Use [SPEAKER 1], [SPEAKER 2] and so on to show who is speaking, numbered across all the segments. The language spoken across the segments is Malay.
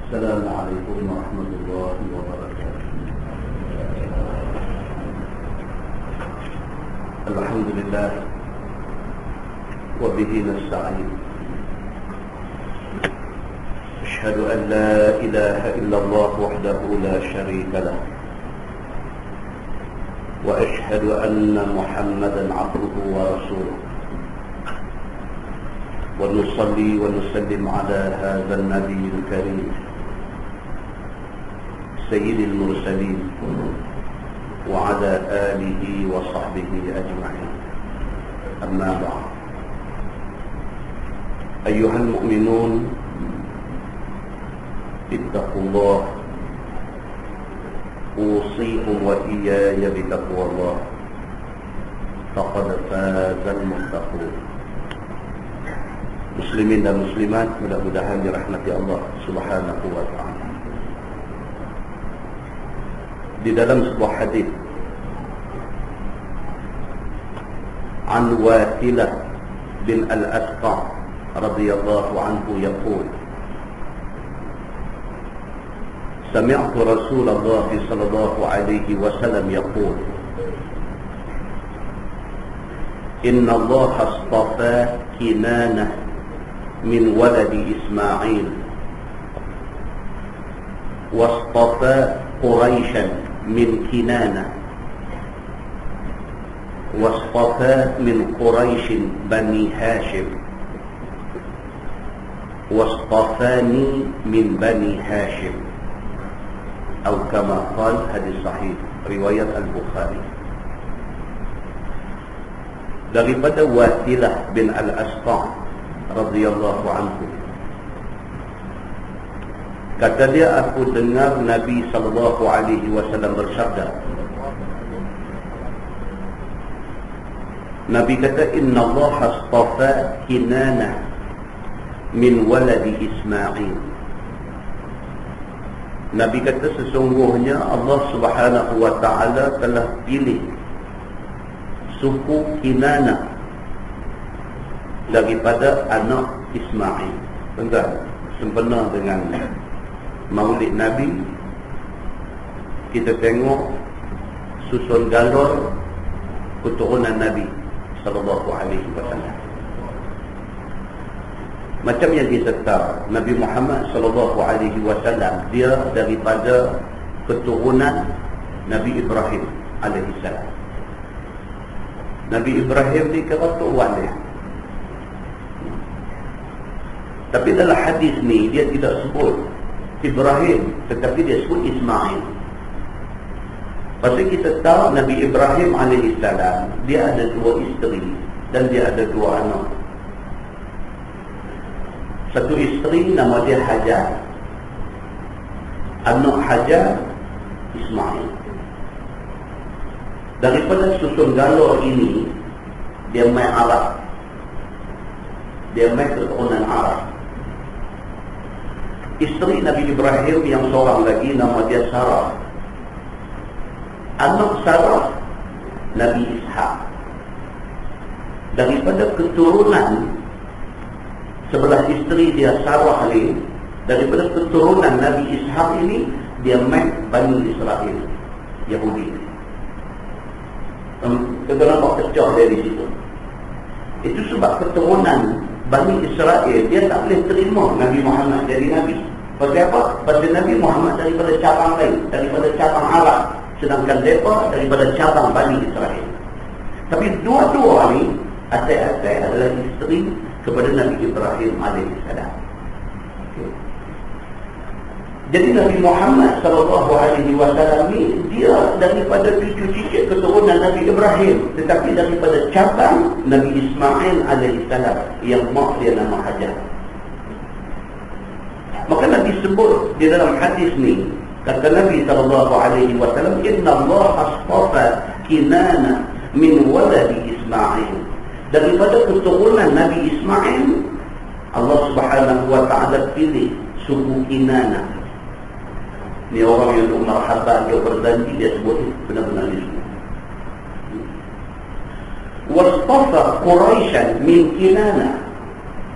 [SPEAKER 1] السلام عليكم ورحمة الله وبركاته. الحمد لله وبه نستعين. أشهد أن لا إله إلا الله وحده لا شريك له، وأشهد أن محمدا عبده ورسوله، ونصلي ونسلم على هذا النبي الكريم سيد المرسلين وعلى آله وصحبه أجمعين. أما بعد، أيها المؤمنون، اتقوا الله. أوصيكم وإياي بتقوى الله، فقد فاز المتقون. Muslimin dan muslimat, mudah-mudahan dirahmati Allah Subhanahu wa ta'ala. Di dalam sebuah hadis an Wasilah bin Al-Asqa radhiyallahu anhu yaqul, sami'tu Rasulullah sallallahu alaihi wasallam yaqul, inna Allah astafa Kinanah min waladi Ismail, wastafa Quraisyan min Kinanah, wastafa min Quraisyin Bani Hashim, wastafani min Bani Hashim, atau kama qala. Hadis sahih riwayat Al-Bukhari. Daripada Wasilah bin Al-Asqa radhiyallahu anhu, kata dia, aku dengar Nabi sallallahu alaihi wasallam bersabda. Nabi kata, inna Allah astafa Kinanah min waladi Ismail. Nabi kata, sesungguhnya Allah Subhanahu wa ta'ala telah pilih suku Kinanah daripada anak Ismail. Tuan-tuan, sempena dengan Maulid Nabi, kita tengok susun galur keturunan Nabi sallallahu alaihi wasallam. Macam yang kita tahu, Nabi Muhammad sallallahu alaihi wasallam dia daripada keturunan Nabi Ibrahim alaihi salam. Nabi Ibrahim ni keturunan dia. Tapi dalam hadis ni dia tidak sebut Ibrahim, tetapi dia sebut Ismail. Pasal kita tahu Nabi Ibrahim alaihissalam dia ada dua isteri dan dia ada dua anak. Satu isteri nama dia Hajar, anak Hajar Ismail. Daripada susun galur ini dia mai Arab, dia mai keturunan Arab. Isteri Nabi Ibrahim yang seorang lagi nama dia Sarah. Anak Sarah Nabi Ishaq. Daripada keturunan sebelah isteri dia Sarah ni, daripada keturunan Nabi Ishaq ini dia mai Bani Israel, Yahudi. Kita nampak pecah dari situ. Itu sebab keturunan Bani Israel dia tak boleh terima Nabi Muhammad jadi Nabi. Pasal apa? Pasal Nabi Muhammad daripada cabang lain, daripada cabang Arab, sedangkan mereka daripada cabang Bani Israel. Tapi dua-dua ni atai-atai adalah isteri kepada Nabi Ibrahim alaihissalam. Jadi Nabi Muhammad sallallahu alaihi wasallam ni dia daripada cucu-cicit keturunan Nabi Ibrahim, tetapi daripada cabang Nabi Ismail alaihissalam yang mak dia nama Hajar. Maka Nabi sebut di dalam hadis ni, kata Nabi sallallahu alaihi wasallam, inna Allah astafa Kinanah min waladi Ismail. Daripada keturunan Nabi Ismail, Allah Subhanahu wa ta'ala pilih suku Kinanah. Ni orang yang untuk marhaban, dia berjanji, dia sebut benar-benar dia sebut. Wastafa Quraisyan min Kinanah.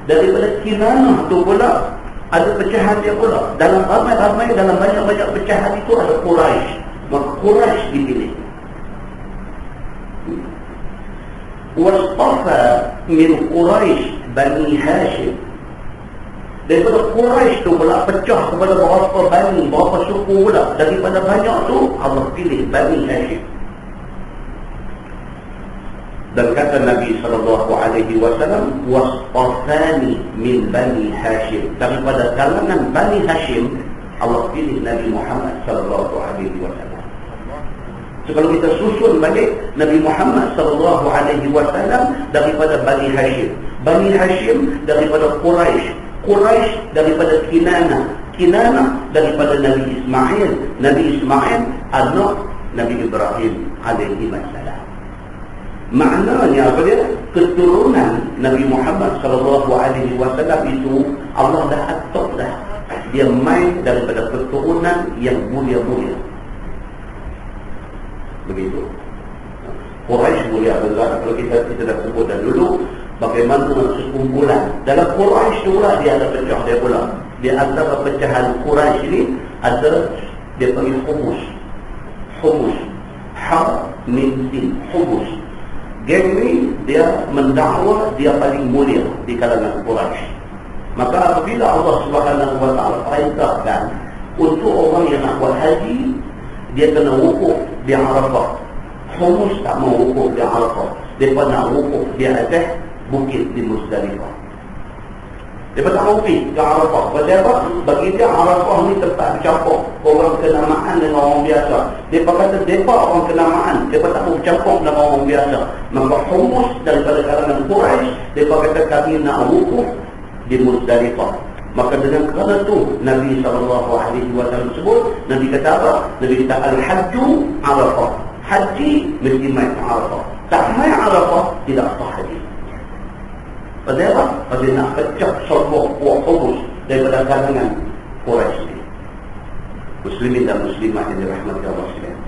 [SPEAKER 1] Daripada Kinanah tu pula Ada pecahan dia pula. Dalam ramai-ramai, dalam banyak-banyak pecahan itu ada Quraisy. Maka Quraisy dipilih. Wastafa min Quraisy Bani Hashim. Daripada Quraisy tu pula pecah kepada berapa bani, berapa suku pula. Daripada banyak tu Allah pilih Bani Hashim. Dan kata Nabi SAW, wastafani min Bani Hashim. Daripada kalangan Bani Hashim, Allah pilih Nabi Muhammad SAW. So, kalau kita susun balik, Nabi Muhammad SAW daripada Bani Hashim. Bani Hashim daripada Quraisy. Quraisy daripada Kinana. Kinana daripada Nabi Ismail. Nabi Ismail anak Nabi Ibrahim alaihi wassalam. Maknanya apa dia? Keturunan Nabi Muhammad SAW itu Allah dah atur dah. Dia main daripada keturunan yang mulia-mulia. Begitu. Quraisy mulia besar. Kalau kita dah sebut dah dulu bagaimana sekumpulan. Dalam Quraisy tu pula dia ada pecah dia pula. Di antara pecahan Quraisy ini ada dia panggil Humus. Humus. Ha min sin. Humus. Geng ni dia mendakwa dia paling mulia di kalangan Quraisy. Maka apabila Allah Subhanahu wa taala perintahkan untuk orang yang nak buat haji, dia kena wukuf di Arafah. Humus tak mau wukuf di Arafah. Dia nak wukuf di atas bukit di Muzdalifah. Dia tak mau pergi ke Arafah. Sebab apa? Bagi dia Arafah ni tempat bercampur orang kenamaan dengan orang biasa. Dia kata mereka orang kenamaan, dia tak mau bercampur dengan orang biasa. Maka Humus daripada kalangan Quraisy, dia kata kami nak wukuf di Muzdalifah. Maka dengan kerana tu Nabi SAW sebut, Nabi kata apa? Nabi kata Al-Hajju Arafah. Haji mesti main Arafah. Tak main Arafah tidak sah haji. Pasal apa? Pasal nak pecah sombong kuat Humus daripada kalangan Quraisy. Muslimin dan muslimat yang dirahmati Allah sekalian.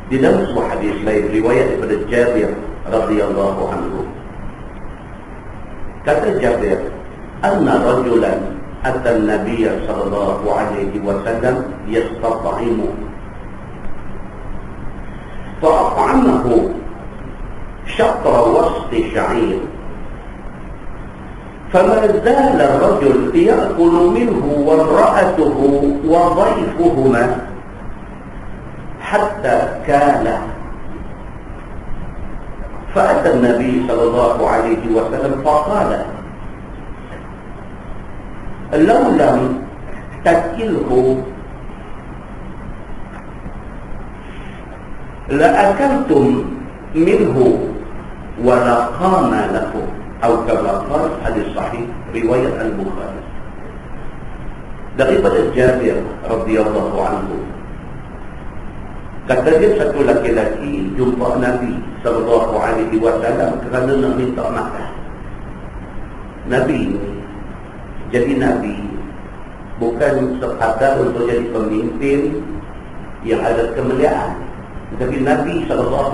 [SPEAKER 1] Di dalam sebuah hadis lain riwayat daripada Jabir radhiyallahu anhu. Kata Jabir, anna rajulan ata an-nabiy sallallahu alaihi wasallam yastat'imu fa'at'amahu syatra wasti sya'ir. فما زال الرجل يأكل منه وامرأته وضيفهما حتى كان. فأتى النبي صلى الله عليه وسلم فقال لو لم تأكله لأكلتم منه ولقام لكم. Atau kama qala hadis sahih riwayat Al-Bukhari. Daripada Jabir radhiyallahu anhu, kata dia satu laki-laki jumpa Nabi sallallahu alaihi wasallam kerana nak minta makan. Nabi jadi Nabi bukan sekadar untuk jadi pemimpin yang ada kemuliaan. Tapi Nabi SAW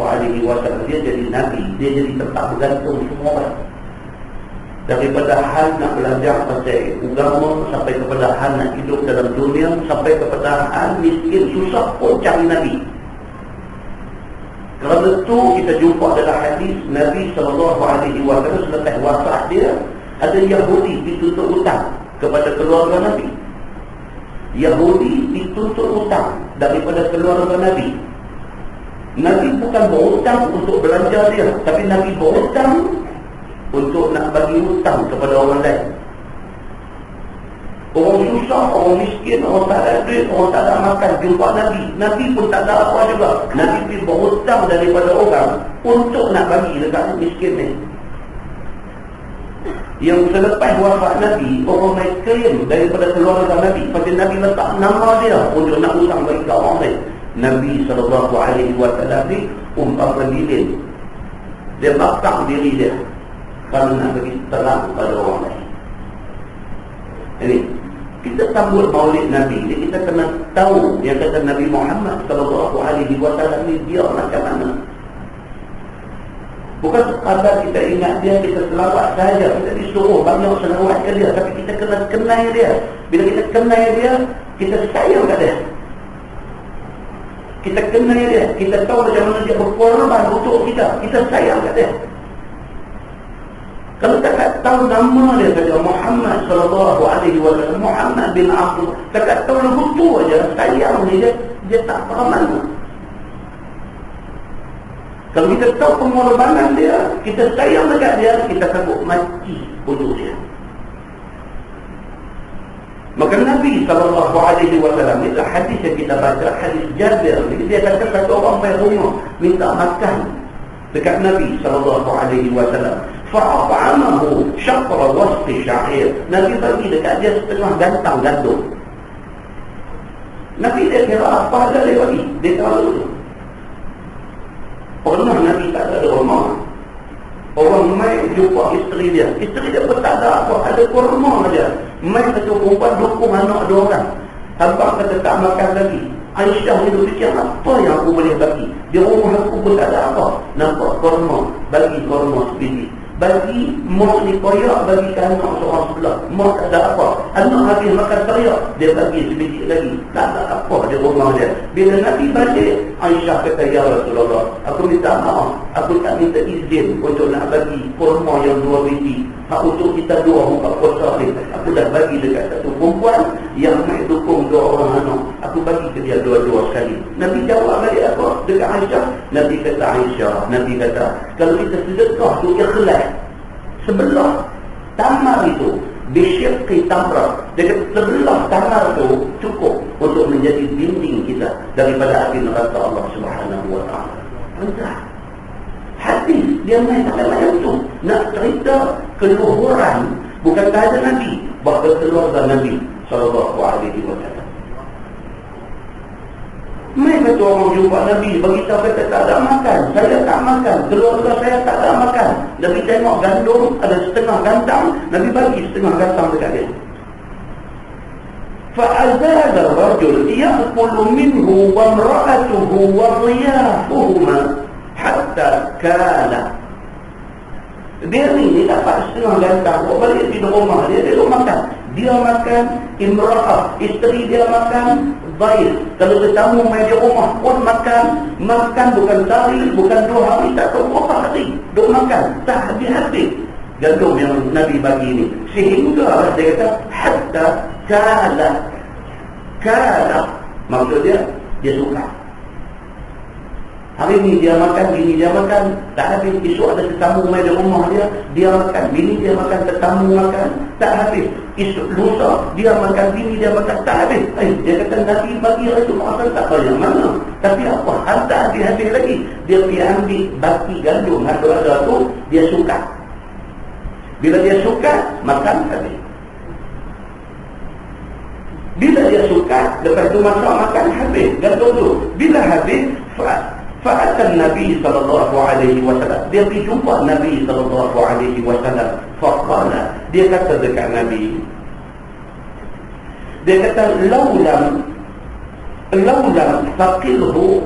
[SPEAKER 1] dia jadi Nabi, dia jadi tempat bergantung semua orang. Daripada hal nak belajar pasal agama, sampai kepada hal nak hidup dalam dunia, sampai kepada hal miskin susah pun cari Nabi. Kerana itu kita jumpa dalam hadis Nabi SAW selepas wafat dia, ada Yahudi dituntut hutang kepada keluarga Nabi. Yahudi dituntut hutang daripada keluarga Nabi. Nabi bukan berhutang untuk belanja dia, tapi Nabi berhutang untuk nak bagi hutang kepada orang lain. Orang susah, orang miskin, orang tak ada duit, orang tak ada makan, jumpa Nabi. Nabi pun tak ada apa juga. Nabi pergi berhutang daripada orang untuk nak bagi dekat miskin ni. Yang selepas wafat Nabi, orang main klaim daripada keluarga Nabi, pasal Nabi letak nama dia untuk nak hutang bagi ke orang lain. Nabi SAW ni umpama lilin. Dia bakar diri dia kerana nak bagi terang pada orang lain. Jadi kita sambut maulid Nabi ni, kita kena tahu yang kata Nabi Muhammad SAW ni dia macam mana. Bukan sekadar kita ingat dia, kita selawat saja. Kita disuruh banyak selawat ke dia, tapi kita kena kenal dia. Bila kita kenal dia, kita sayang kat dia. Kita kenal dia, kita tahu macam mana dia berkorban untuk kita. Kita sayang kat dia. Kalau tak tahu nama dia saja, Muhammad sallallahu alaihi wasallam, Muhammad bin Abdul, tak tahu lagu tu aja, sayang dia tak faham mana. Kalau kita tahu pengorbanan dia, kita sayang dekat dia, kita sanggup mati untuk dia. Maka Nabi sallallahu alaihi wasallam, itu hadis yang kita baca, hadis Jabir, dia kata satu orang pergi rumah minta makan dekat Nabi sallallahu alaihi wasallam. Fa'at'amahu syaqra wasfi sya'ir. Nabi bagi dekat dia setengah gantang gandum. Nabi dia kira apa ada dia bagi, dia tahu. Pernah Nabi tak ada rumah, orang mai jumpa isteri dia pun tak ada apa, ada kurma saja. Mai satu perempuan dukung anak dua orang. Abang kata tak makan lagi. Aisyah itu fikir, apa yang aku boleh bagi? Di rumah aku pun tak ada apa. Nampak kurma, bagi kurma sebiji. Bagi mak ni koyak, bagi ke anak seorang sebelah. Mak tak ada apa. Anak habis makan koyak, dia bagi sebiji lagi. Tak ada apa di rumah dia. Bila Nabi balik, Aisyah kata, ya Rasulullah, aku minta maaf, aku tak minta izin untuk nak bagi kurma yang 2 biji. Hak untuk kita dua buka puasa ni, aku dah bagi dekat satu perempuan yang nak dukung 2 orang anak. Aku bagi ke dia 2-2 sekali. Nabi jawab balik apa? Dekat Aisyah. Nabi kata, Aisyah, Nabi kata, kalau kita sedekah tu ikhlas, sebelah tamar itu bisyirqi tamrah, dia kata sebelah tamar tu cukup untuk menjadi dinding kita daripada api neraka Allah Subhanahu wa taala. Entah hadis dia main macam tu, nak cerita keluhuran bukan sahaja Nabi, bahkan keluarga Nabi sallallahu alaihi wasallam. Mereka tu orang jumpa Nabi, beritahu kata tak ada makan, saya tak makan, keluarga saya tak ada makan. Nabi tengok gandum ada setengah gantang, Nabi bagi setengah gantang dekat dia. Fa'azala rajul ya'kulu minhu wa imra'atuhu wa dhiyafuhuma hatta kana. Dia ni dapat setengah gantang, bawa balik di rumah dia makan. Dia makan, imra'ah, isteri dia makan, baik. Kalau tetamu main di rumah pun makan. Makan bukan sehari, bukan 2 hari, tak tahu berapa hari. Duk makan, tak habis-habis gandum yang Nabi bagi ini. Sehingga dia kata, hatta kala. Maksud dia suka. Hari ni dia makan, bini dia makan, tak habis. Esok ada tetamu main di rumah dia makan, bini dia makan, tetamu makan, tak habis. Esok lusa dia makan, bini dia makan, tak habis. Dia kata Nabi bagi itu makan tak banyak mana, tapi apa, tak habis-habis lagi. Dia pergi ambil baki gandum ada tu, dia suka. Bila dia suka, makan habis. Bila dia suka, lepas tu masak makan habis gandum tu. Bila habis, fa'atan Nabi sallallahu alaihi wasallam, dia pergi jumpa Nabi sallallahu alaihi wasallam. Faqala, dia kata dekat Nabi, dia kata laulam faqilhu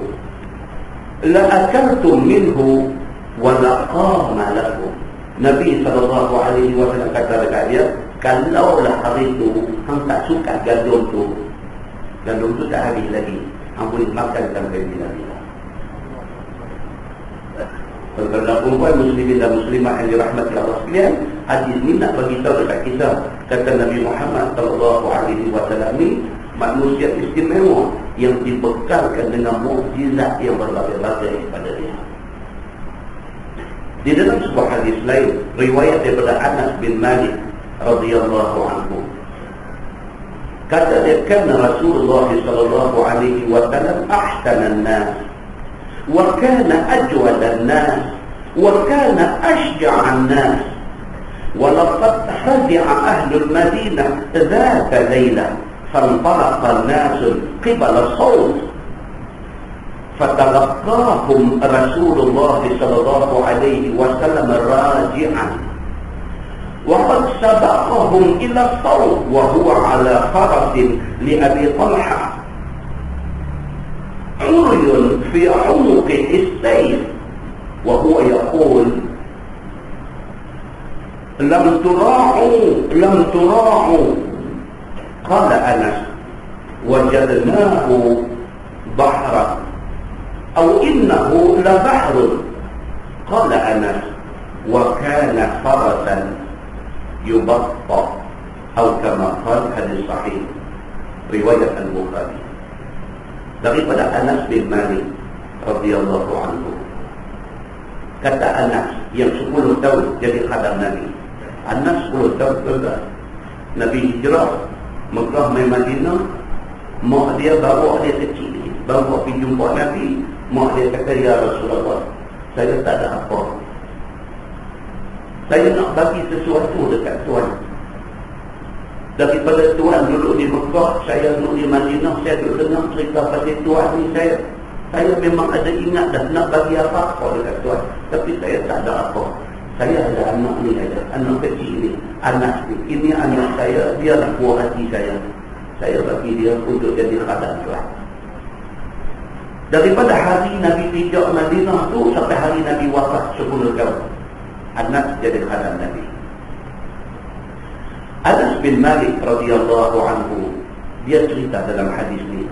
[SPEAKER 1] la akaltum minhu wa laqama lakum. Nabi sallallahu alaihi wasallam kata dekat dia, kalaulah hari itu hang tak suka gandum tu tak habis lagi, hang boleh makan sampai bila-bila. Kepada perempuan muslimin dan muslimat yang dirahmati Allah sekalian, hadis ni nak bagi tahu dekat kita, kata Nabi Muhammad sallallahu alaihi wasallam ni manusia istimewa yang dibekalkan dengan mukjizat yang berbagai-bagai pada dia. Di dalam sebuah hadis lain, riwayat daripada Anas bin Malik radhiyallahu anhu, kata dia, kana Rasulullah sallallahu alaihi wasallam ahsanan nas وكان أجود الناس وكان أشجع الناس ولقد فزع أهل المدينة ذات ليلة فانطلق الناس قبل الصوت فتلقاهم رسول الله صلى الله عليه وسلم راجعا وقد سبقهم إلى الصوت وهو على فرس لأبي طلحة عري في عنقه السيف وهو يقول lam tura'u. Qala Anas, wajadnahu bahran aw innahu la bahrun. Qala Anas, wa kana farasan yubatta, atau kama qala, hadis sahih riwayat Al-Bukhari. Daripada Anas bin Malik radhiyallahu anhu. Kata Anas yang 10 tahun jadi khadam Nabi. Anas 10 tahun sudah Nabi hijrah Mekah mai Madinah. Mak dia bawa dia kecil, bawa pergi jumpa Nabi. Mak dia kata, ya Rasulullah, saya tak ada apa, saya nak bagi sesuatu dekat Tuan. Daripada Tuan duduk di Mekah, saya duduk di Madinah, saya duduk dengar cerita pasal Tuan ni, saya memang ada ingat dah nak bagi apa-apa dekat Tuan, tapi saya tak ada apa. Saya ada anak ni aja, anak kecil ni, anak ni. Ini anak saya, dia nak buah hati saya. Saya bagi dia untuk jadi khadam Tuan. Daripada hari Nabi hijrah Madinah tu sampai hari Nabi wafat 10 tahun, Anas jadi khadam Nabi. Anas bin Malik radhiyallahu anhu, dia cerita dalam hadis ni,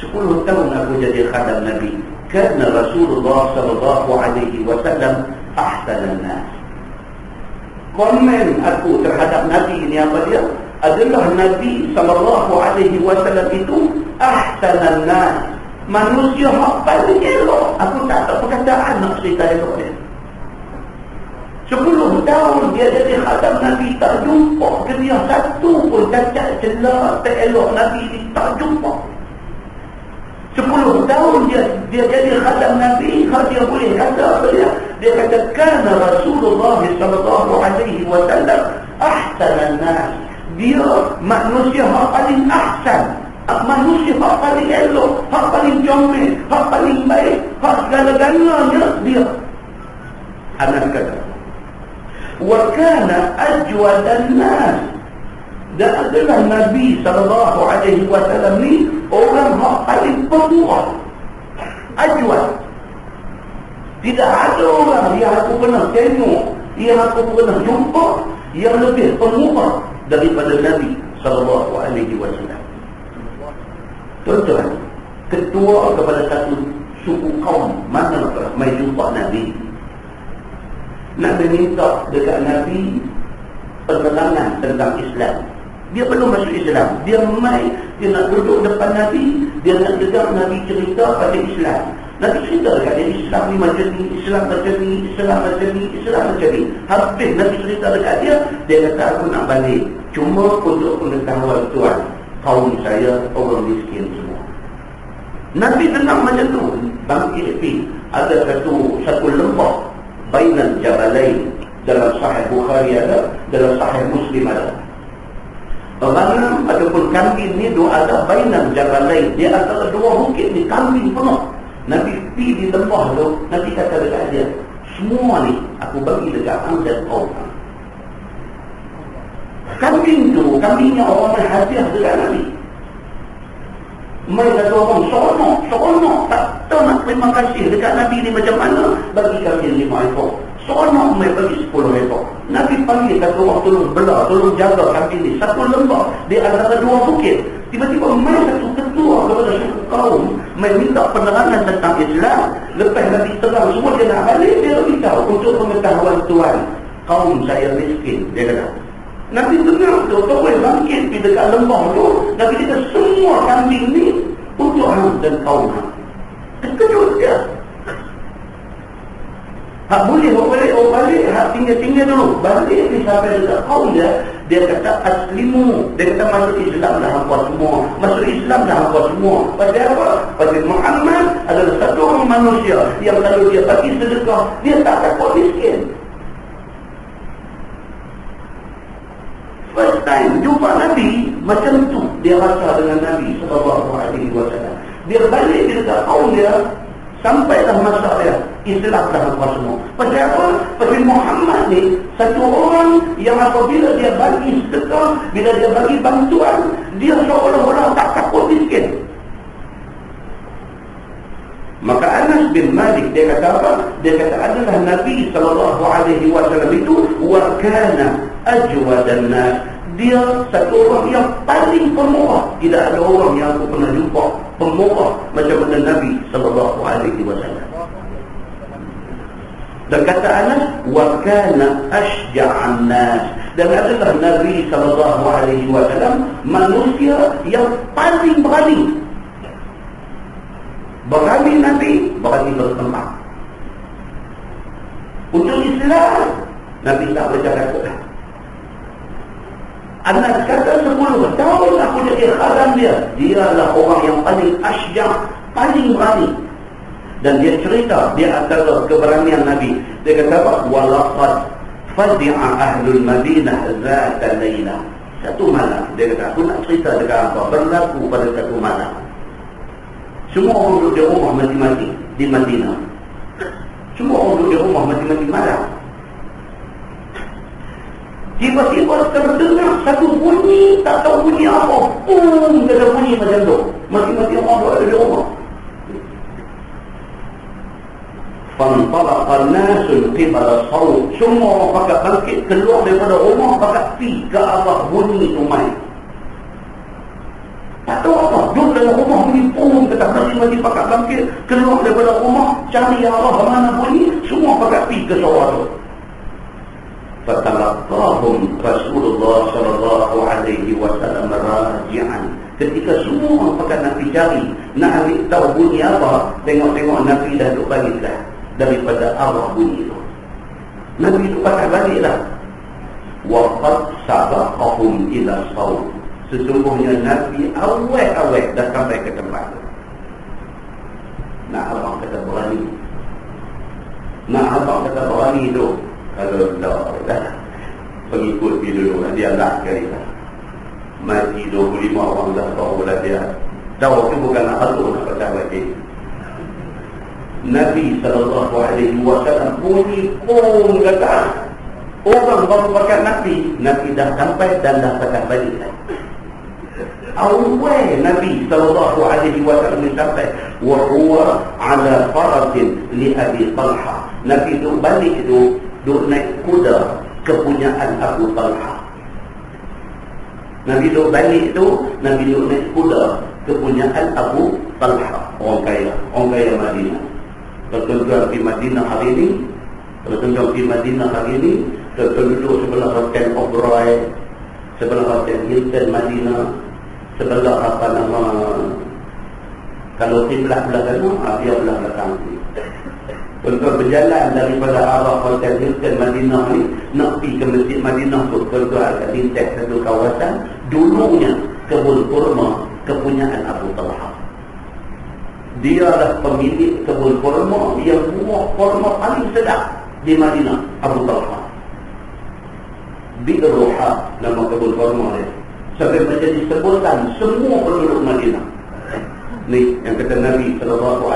[SPEAKER 1] 10 tahun aku jadi khadam Nabi. Karena Rasulullah sallallahu alaihi wasallam ahsanan nas. Komen aku terhadap Nabi ini apa dia? Adalah Nabi sallallahu alaihi wasallam itu ahsanan nas, manusia yang paling elok. Aku tak tahu perkataan nak cerita elok dia. 10 tahun dia jadi khadam Nabi, tak jumpa ke dia satu pun cacat celah tak elok Nabi ni, tak jumpa. 10 tahun dia jadi khadam Nabi. Kalau dia boleh kata apa dia kata, kana Rasulullah sallallahu alaihi wasallam ahsanan nas. Dia manusia yang paling ahsan, manusia yang paling elok, yang paling comel, yang paling baik, yang segala-galanya dia. Anas kata, wa kana ajwadan nas. Dan adalah Nabi sallallahu alaihi wasallam ni orang yang paling pemurah. Ajwad. Tidak ada orang yang aku pernah tengok, yang aku pernah jumpa yang lebih pemurah daripada Nabi sallallahu alaihi wasallam. Tuan-tuan, ketua kepada satu suku kaum mana mai jumpa Nabi, nak minta dekat Nabi penerangan tentang Islam. Dia belum masuk Islam, dia nak duduk depan Nabi, dia nak dengar Nabi cerita pada Islam. Nabi cerita dekat dia, Islam ni macam ni, Islam macam ni, Islam macam ni, Islam macam ni. Habis Nabi cerita dekat dia kata, aku nak balik cuma untuk pengetahuan Tuan, kaum saya orang miskin semua. Nabi tenang macam tu. Bangkit pergi, ada satu lembah Bainal Jabalain, dalam Sahih Bukhari ada, dalam Sahih Muslim ada. Ghanam ataupun kambing ni dua ada Bainal Jabalain, dia antara dua bukit ni, kambing penuh. Nabi pergi di lembah tu, Nabi kata dekat dia, semua ni aku bagi dekat hang dan kau. Kambing tu, kambingnya orang yang hadiah dekat Nabi. Mereka kata orang seronok, tak tahu nak terima kasih dekat Nabi ni macam mana. Bagi kambing 5 ekor, seronok mereka bagi 10 ekor. Nabi panggil kata orang tolong belah, tolong jaga kambing ni. Satu lembah di antara dua bukit. Tiba-tiba mai satu ketua kepada suku kaum, mai minta penerangan tentang Islam. Lepas Nabi terang semua, dia nak balik, dia beritahu untuk pengetahuan Tuan, kaum saya miskin, dia kata. Nabi dengar tu, kau boleh bangkit pergi dekat lembah tu. Nabi kata semua kambing ni untuk hang dan kaum hang. Terkejut dia. Hak boleh balik, hak tinggal dulu. Balik ni sampai dekat kaum dia kata aslimu. Dia kata masuk Islam dah hampa semua. Masuk Islam dah hampa semua. Pasal apa? Pasal Muhammad adalah satu orang manusia yang kalau dia bagi sedekah, dia tak takut miskin. First time jumpa Nabi macam tu dia rasa dengan Nabi sallallahu alaihi wasallam. Dia balik dia dekat kaum dia, sampailah masa dia Islam dah hampa semua. Pasal apa? Pasal Muhammad ni satu orang yang apabila dia bagi sedekah, bila dia bagi bantuan, dia seolah-olah tak takut miskin. Maka Anas bin Malik dia kata apa? Dia kata adalah Nabi SAW itu wa kana ajwadan nas. Dia satu orang yang paling pemurah. Tidak ada orang yang aku pernah jumpa pemurah macam mana Nabi SAW. Dan kata Anas wa kana asja'an nas. Dan adalah Nabi SAW manusia yang paling berani. Berani Nabi, berani bertempat. Untuk Islam, Nabi tak bercakap. Anak kata 10 tahun aku jadi khadim dia. Dialah orang yang paling asyam, paling berani. Dan dia cerita, dia antara keberanian Nabi. Dia kata apa? Walaqad fadi'a ahlul Madinah zata layla. Satu malam, dia kata, aku nak cerita dekat apa? Berlaku pada satu malam. Semua orang duduk di rumah mati-mati di Madinah. Semua orang duduk di rumah mati-mati malam. Tiba-tiba terdengar satu bunyi, tak tahu bunyi apa. Boom, ada bunyi macam tu. Mati-mati orang duduk di rumah. Fantalaqa an-nasu qibala as-sawt. Semua orang pakat bangkit keluar daripada rumah, pakat pergi ke arah bunyi tu mai. Tak tahu apa, duduk dalam rumah bunyi pun, kata masing-masing pakat bangkit keluar daripada rumah, cari arah mana bunyi, semua pakat pergi ke sawah tu. Fatalaqahum Rasulullah sallallahu alaihi wasallam raji'an. Ketika semua pakat nak pergi cari, nak ambil tahu bunyi apa, tengok-tengok Nabi dah duduk balik dah daripada arah bunyi tu. Nabi tu pakat balik dah. Wa qad sabaqahum ila sawt. Sesungguhnya Nabi awal-awal dah sampai ke tempat tu. Nak abang kata berani. Nak abang kata berani tu. Kalau dah pengikut dia dulu, dia lah sekali lah. Mati 25 orang dah barulah dia. Tahu tu bukan nak atur nak kata lagi. Nabi SAW bunyi pun kata. Orang baru pakat Nabi. Nabi dah sampai dan dah pakat balik. Awal Nabi SAW sampai wa huwa ala farasin li Abi Talha. Nabi duduk balik itu duduk naik kuda kepunyaan Abu Talha. Nabi duduk balik itu Nabi duduk naik kuda kepunyaan Abu Talha, orang kaya Madinah. Kalau tuan-tuan pergi Madinah hari ini, tuan-tuan duduk sebelah Hotel Oberoi, sebelah Hotel Hilton Madinah, sebelah apa nama, kalau sebelah belakang, dia belah belakang. Tuan-tuan berjalan daripada arah Hotel Hilton Madinah ni nak pergi ke Masjid Madinah tu, tuan-tuan akan lintas satu kawasan dulunya kebun kurma kepunyaan Abu Talha. Dia adalah pemilik kebun kurma yang buah kurma paling sedap di Madinah, Abu Talha. Bi'ruha nama kebun kurma dia. Sampai menjadi sebutan semua penduduk Madinah. Ni yang kata Nabi SAW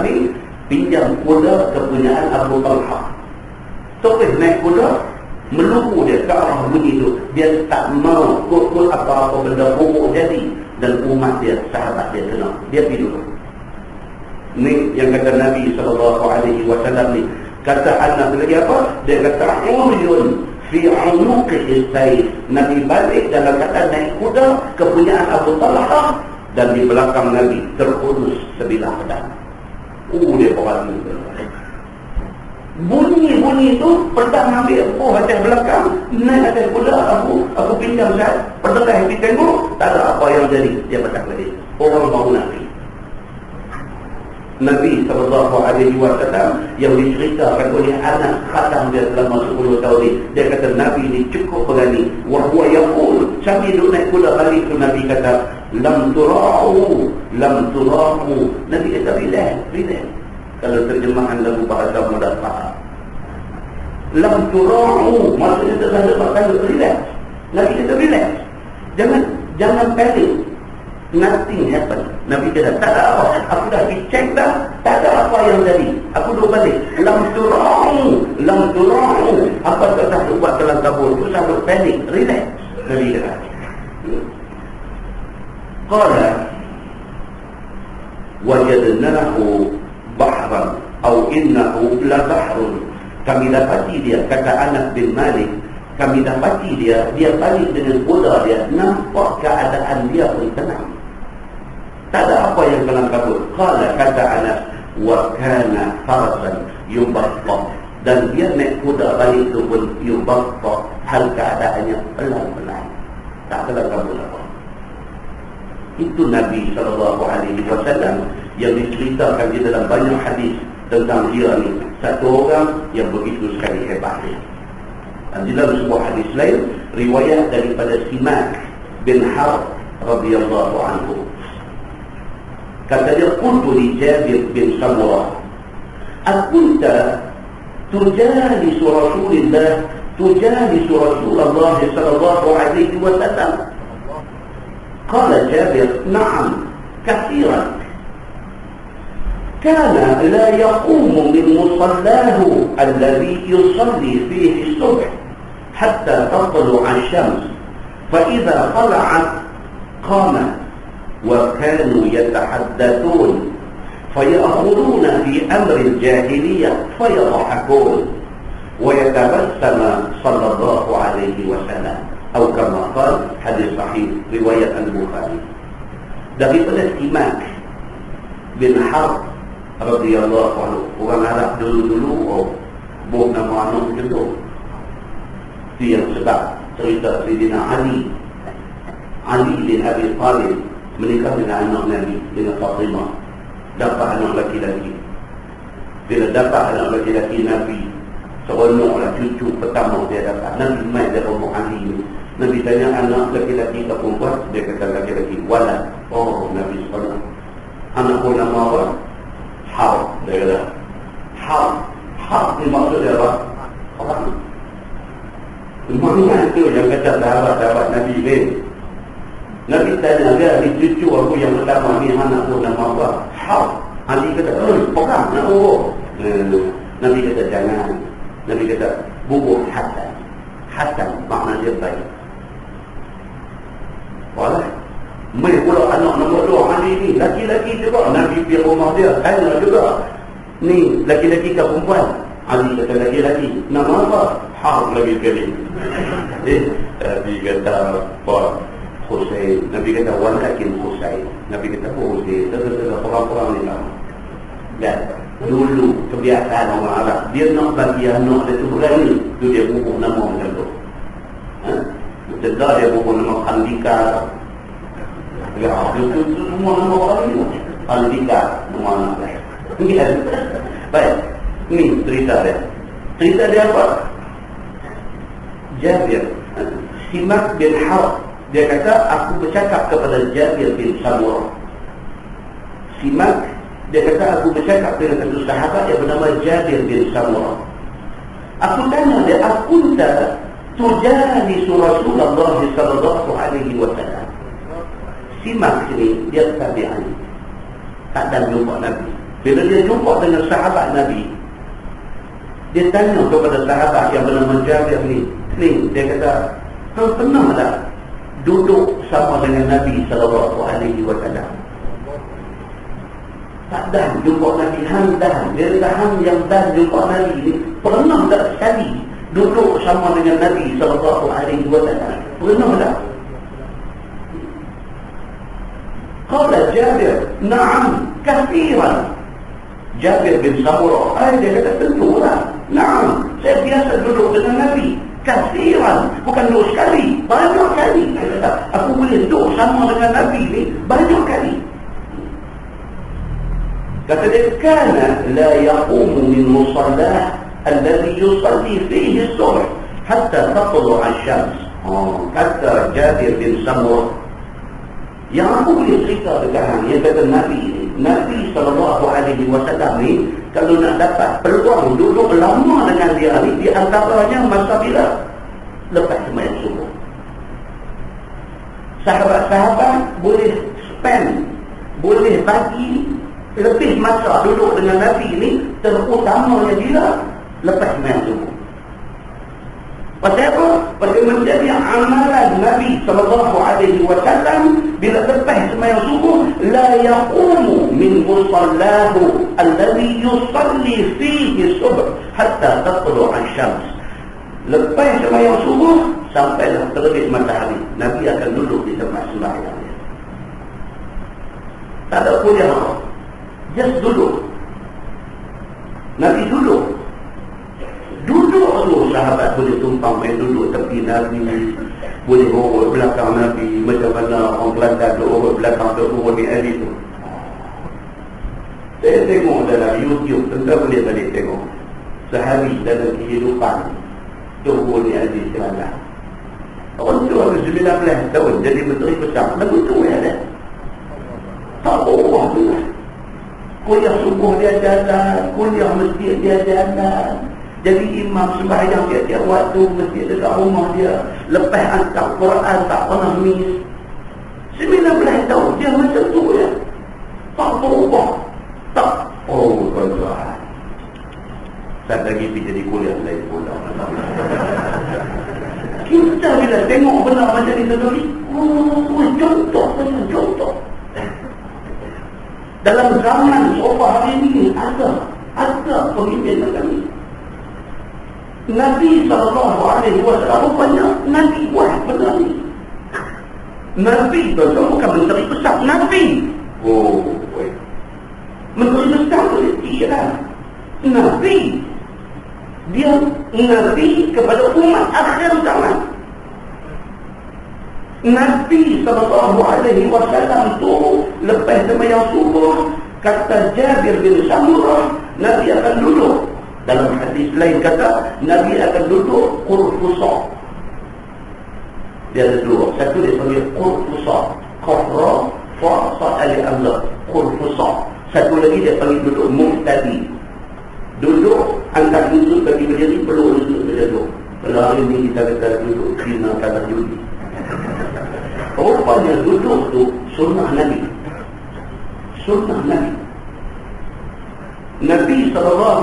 [SPEAKER 1] ni pinjam kuda kepunyaan Abu Talha. Terus naik kuda, meluku dia ke arah bunyi tu. Dia tak mau kut-kut apa-apa benda buruk jadi dan umat dia, sahabat dia kena. Dia pergi dulu. Ni yang kata Nabi SAW ni. Kata anak lagi apa? Dia kata uyun fi unuqi sayf. Nabi balik dalam kata naik kuda kepunyaan Abu Talha dan di belakang Nabi terurus sebilah pedang. Dia berani. Bunyi-bunyi tu pedang ambil atas belakang, naik atas kuda aku pinjam saya. Pedang pergi tengok, tak ada apa yang jadi. Dia petang lagi. Orang baru Nabi. Nabi SAW yang diceritakan oleh anak khatam dia selama 10 tahun ni. Dia kata Nabi ni cukup berani. Wa huwa yaqul, sambil duduk naik kuda balik tu Nabi kata lam tura'u. Nabi kata relax. Kalau terjemahan lagu bahasa mudah faham. Lam tura'u maksudnya tak ada makna relax. Nabi kata relax. Jangan panik. Nothing happen. Nabi kata tak ada apa. Aku dah dicek dah. Tak ada apa yang jadi. Aku duduk balik. Lam tura'u. Apa kata buat dalam kabur tu sambil panik. Relax. Nabi kata. Qala wajadnahu bahran atau innahu la bahrun. Kami dapati dia, kata Anas bin Malik, kami dapati dia balik dengan kuda dia, nampak keadaan dia pun tenang, tak ada apa yang kelam kabut. Qala, kata Anas, wa kana farasan yubatta, dan dia naik kuda balik tu pun yubatta, hal keadaannya pelan-pelan, tak kelam kabut apa. Itu Nabi SAW yang diceritakan di dalam banyak hadis tentang dia ni, satu orang yang begitu sekali hebatnya. Dan di dalam sebuah hadis lain, riwayat daripada Simak bin Harb radhiyallahu anhu, kata dia, qultu li Jabir bin Samurah, akunta tujalisu Rasulillah sallallahu alaihi wasallam? Qala Jabir, na'am, kathiran. كان لا يقوم من مصلاه الذي يصلي فيه الصبح حتى تطلع الشمس، فإذا طلعت قام، وكانوا يتحدثون فيأخذون في أمر الجاهلية فيضحكون ويتبسم صلى الله عليه وسلم، أو كما قال، حديث صحيح رواية البخاري. daripada Simak bin Harb radhiyallahu anhu, orang Arab dulu buh nama anak macam tu. Itu yang sebab cerita Sayyidina Ali bin Abi Talib menikah dengan anak Nabi, dengan Fatimah, dapat anak laki-laki. Bila dapat anak laki-laki Nabi, seronoklah cucu pertama dia dapat. Nabi mai dari rumah Ali ni. Nabi tanya, anak laki-laki ke perempuan? Dia kata laki-laki. Walad. Oh, Nabi SAW. Anak pun nama apa? Harb. Dia kata Harb ni maksud dia apa? Orang. Mana tu yang kata sahabat-sahabat Nabi ni? Nabi tanya dia, ni cucu aku yang pertama ni, anak pun nama apa? Harb. Ali kata, orang nak urut. Nabi kata, jangan. Nabi kata, bubur Hasan. Hasan makna dia baik. Walah, mai pula anak nombor 2 Ali ni, laki-laki juga. Nabi pergi rumah dia, tanya juga, ni laki-laki ke perempuan? Ali kata laki-laki. Nama apa? Harb lagi sekali. Nabi kata apa? Husain. Nabi kata walakin Husain. Nabi kata Husain. Terus orang-orang ni lama. Dan dulu kebiasaan orang Arab, dia nak bagi anak dia tu berani, tu dia bubuh nama macam tu. Sedar dia bubuh nama Khandika. Ya, itu semua nama orang ni. Khandika, nama anak dia. Baik, ni cerita dia. Cerita dia apa? Jabir, Simak bin Harb, dia kata, aku bercakap kepada Jabir bin Samurah. Simak, dia kata, aku bercakap dengan satu sahabat yang bernama Jabir bin Samurah. Aku tanya dia, akunta tujalisu Rasulullah sallallahu alaihi wasallam? Simak sini, dia tabi'an, tak ada jumpa Nabi. Bila dia jumpa dengan sahabat Nabi, dia tanya kepada sahabat yang bernama Jabir ni, dia kata, kau pernah tak duduk sama dengan Nabi sallallahu alaihi wasallam? Tak dah jumpa Nabi, hang dah. Dia kata hang yang dah jumpa Nabi ni, pernah tak sekali duduk sama dengan Nabi sallallahu alaihi wasallam? Pernah tak? Qala Jabir, na'am, kathiran. Jabir bin Samurah, dia kata tentulah. Na'am, saya biasa duduk dengan Nabi. Kathiran, bukan duduk sekali, banyak kali. Dia kata, aku boleh duduk sama dengan Nabi ni banyak kali. Kata dia, kana la yaqumu min musallah alladhi yusalli fihi as-subh hatta tatlu' asy-syams. Kata Jabir bin Samurah, yang aku boleh cerita dekat yang kata Nabi SAW ni, kalau nak dapat peluang duduk lama dengan dia ni, di antaranya masa bila? Lepas sembahyang subuh. Sahabat-sahabat boleh spend, boleh bagi lebih masa duduk dengan Nabi ni, terutamanya bila lepas sembahyang subuh. Pasal apa? Pasal menjadi amalan Nabi SAW bila lepas sembahyang subuh, la yaqumu min musallahu alladhi yusalli fihi subh hatta tatlu' asy-syams. Lepas sembahyang subuh sampailah terbit matahari, Nabi akan duduk di tempat sembahyang. Tak ada kuliah apa, just duduk. Nabi duduk tu, sahabat boleh tumpang main duduk tepi Nabi, boleh urut belakang Nabi, macam mana orang Kelantan tu urut belakang tu, urut ni Ali tu. Saya tengok dalam YouTube, tuan-tuan boleh balik tengok sehari dalam kehidupan Tuhan ni Ali Kelantan. Orang tu harus 19 tahun jadi menteri besar, lagu tu yang ada. Tak berubah tu. Kuliah subuh dia jalan, kuliah masjid dia jalan, jadi imam sembahyang tiap-tiap waktu masjid dekat rumah dia. Lepas hantar Quran tak pernah miss. 19 tahun dia macam tu ya. Tak berubah. Tak. Oh tuan-tuan, saya lagi pergi jadi kuliah lain pula. Kita bila tengok benda macam ni tadi, contoh. Dalam zaman sofa hari ini ada pemimpin macam ni. Nabi SAW rupanya Nabi buat benda ni. Nabi tu bukan menteri besar, Nabi. Menteri besar tu tidak. Nabi. Dia Nabi kepada umat akhir zaman. Nabi SAW tu lepas sembahyang subuh, kata Jabir bin Samurah, Nabi akan duduk. Dalam hadis lain kata Nabi akan duduk qurfusa. Dia ada dua. Satu dia panggil qurfusa, qafra fa sa ali amza, qurfusa. Satu lagi dia panggil duduk muqtadi. Duduk angkat lutut bagi berdiri, perlu lutut berdiri. Kalau hari ini kita kata duduk Cina kata judi. Rupanya duduk tu sunnah Nabi. Sunnah Nabi. Nabi SAW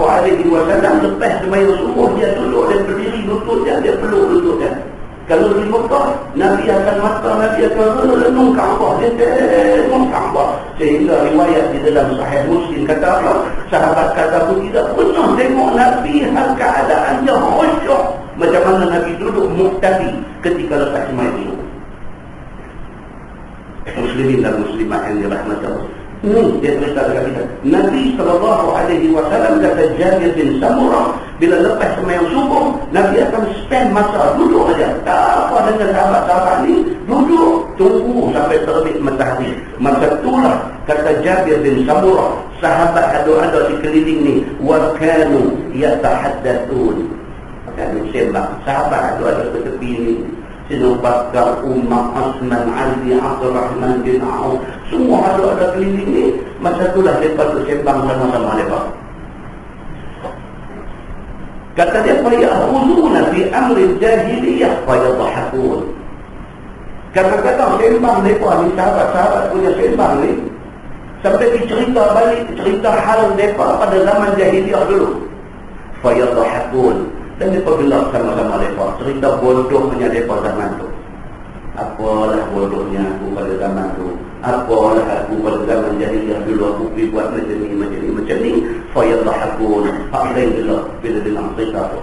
[SPEAKER 1] lepas sembahyang subuh dia duduk dan berdiri, lutut dia perlu lutut dia. Kalau di Mekah, Nabi akan mata, Nabi akan renung Kaabah, dia tengok Kaabah. Sehingga riwayat di dalam Sahih Muslim kata apa? Sahabat kata aku tidak pernah tengok Nabi hal keadaan dia khusyuk macam mana Nabi duduk muqtadi ketika lepas sembahyang subuh. Muslimin dan muslimat yang dirahmati Allah. Dia cerita dekat kita. Nabi SAW kata Jabir bin Samurah, bila lepas sembahyang subuh, Nabi akan spend masa duduk aja. Tak apa dengan sahabat-sahabat ni, duduk tunggu sampai terbit matahari. Masa itulah kata Jabir bin Samurah, sahabat ada di keliling ni, wa kanu yatahaddatsun. Kami sembang, sahabat ada di tepi ni. Sinu Bakar, Umar, Asman, Ali, Abdul Rahman bin Auf, semua ada keliling ni. Masa itulah mereka tu sembang sama-sama mereka. Kata dia, fayahuzuna fi amri jahiliyah fayadhahakun. Kadang-kadang sembang mereka ni, sahabat-sahabat punya sembang ni, sampai dicerita balik, cerita hal mereka pada zaman jahiliyah dulu. Fayadhahakun. Dan mereka gelap sama-sama mereka. Cerita bodohnya mereka zaman tu. Apalah bodohnya aku pada zaman tu. Apalah aku pada zaman jahiliyah dulu aku pergi buat macam ni. Fayadhahakun. Hak lain gelap bila dengar cerita tu.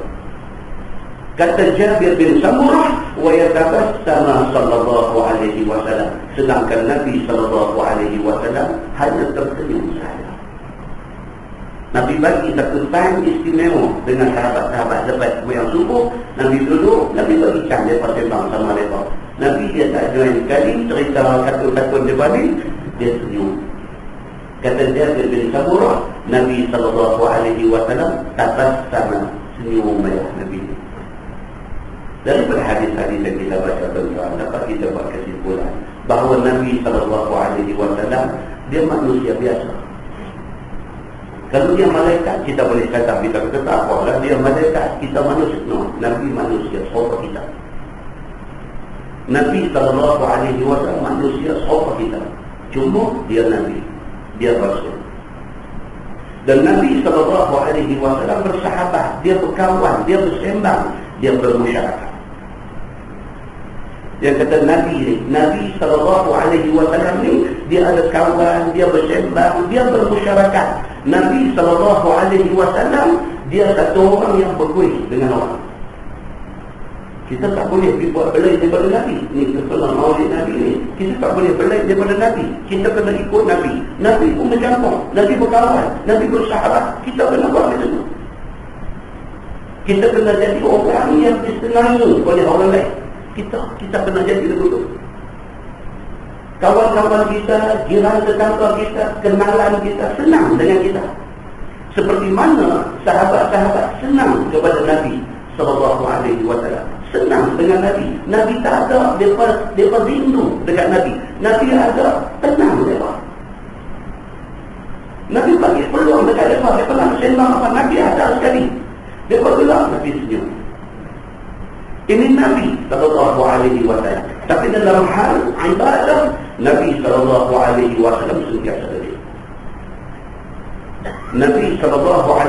[SPEAKER 1] Kata Jabir bin Samurah, wa yatabassama sallallahu alaihi wasallam. Sedangkan Nabi sallallahu alaihi wasallam hanya tersenyum saja. Nabi bagi satu time istimewa dengan sahabat-sahabat lepas sembahyang subuh. Nabi duduk, Nabi bagi can dia sembang sama mereka. Nabi dia tak join sekali, cerita satu-satu dia balik, dia senyum. Kata Jabir bin Samurah, Nabi SAW tabassama, senyum merah Nabi. Daripada hadis-hadis yang kita baca tuan-tuan, dapat kita buat kesimpulan bahawa Nabi SAW dia manusia biasa. Kalau dia malaikat, kita boleh kata, kita kata apa lah, dia malaikat, kita manusia. No, Nabi manusia, sopa kita. Nabi SAW manusia, sopa kita. Cuma dia Nabi, dia Rasul. Dan Nabi SAW bersahabat, dia berkawan, dia bersembang, dia bermasyarakat. Yang kata Nabi ni, Nabi SAW ni, dia ada kawan, dia bersembang, dia bermasyarakat. Nabi SAW, dia satu orang yang berkuih dengan orang. Kita tak boleh pergi buat belai daripada Nabi. Ni terkenal maulid Nabi ni. Kita tak boleh belai daripada Nabi. Kita kena ikut Nabi. Nabi pun bercampur, Nabi berkawan, Nabi bersahabat. Kita kena buat macam tu. Kita kena jadi orang yang disenangi oleh orang lain. Kita kena jadi begitu. Kawan-kawan kita, jiran tetangga kita, kenalan kita senang dengan kita. Seperti mana sahabat-sahabat senang kepada Nabi SAW. Senang dengan Nabi. Nabi tak ada, mereka rindu dekat Nabi. Nabi ada, tenang mereka. Nabi bagi peluang dekat mereka. Mereka nak sembang apa, Nabi ada sekali. Mereka gelap, Nabi senyum. Ini Nabi SAW. Tapi dalam hal ibadah, Nabi SAW sentiasa lebih. Nabi SAW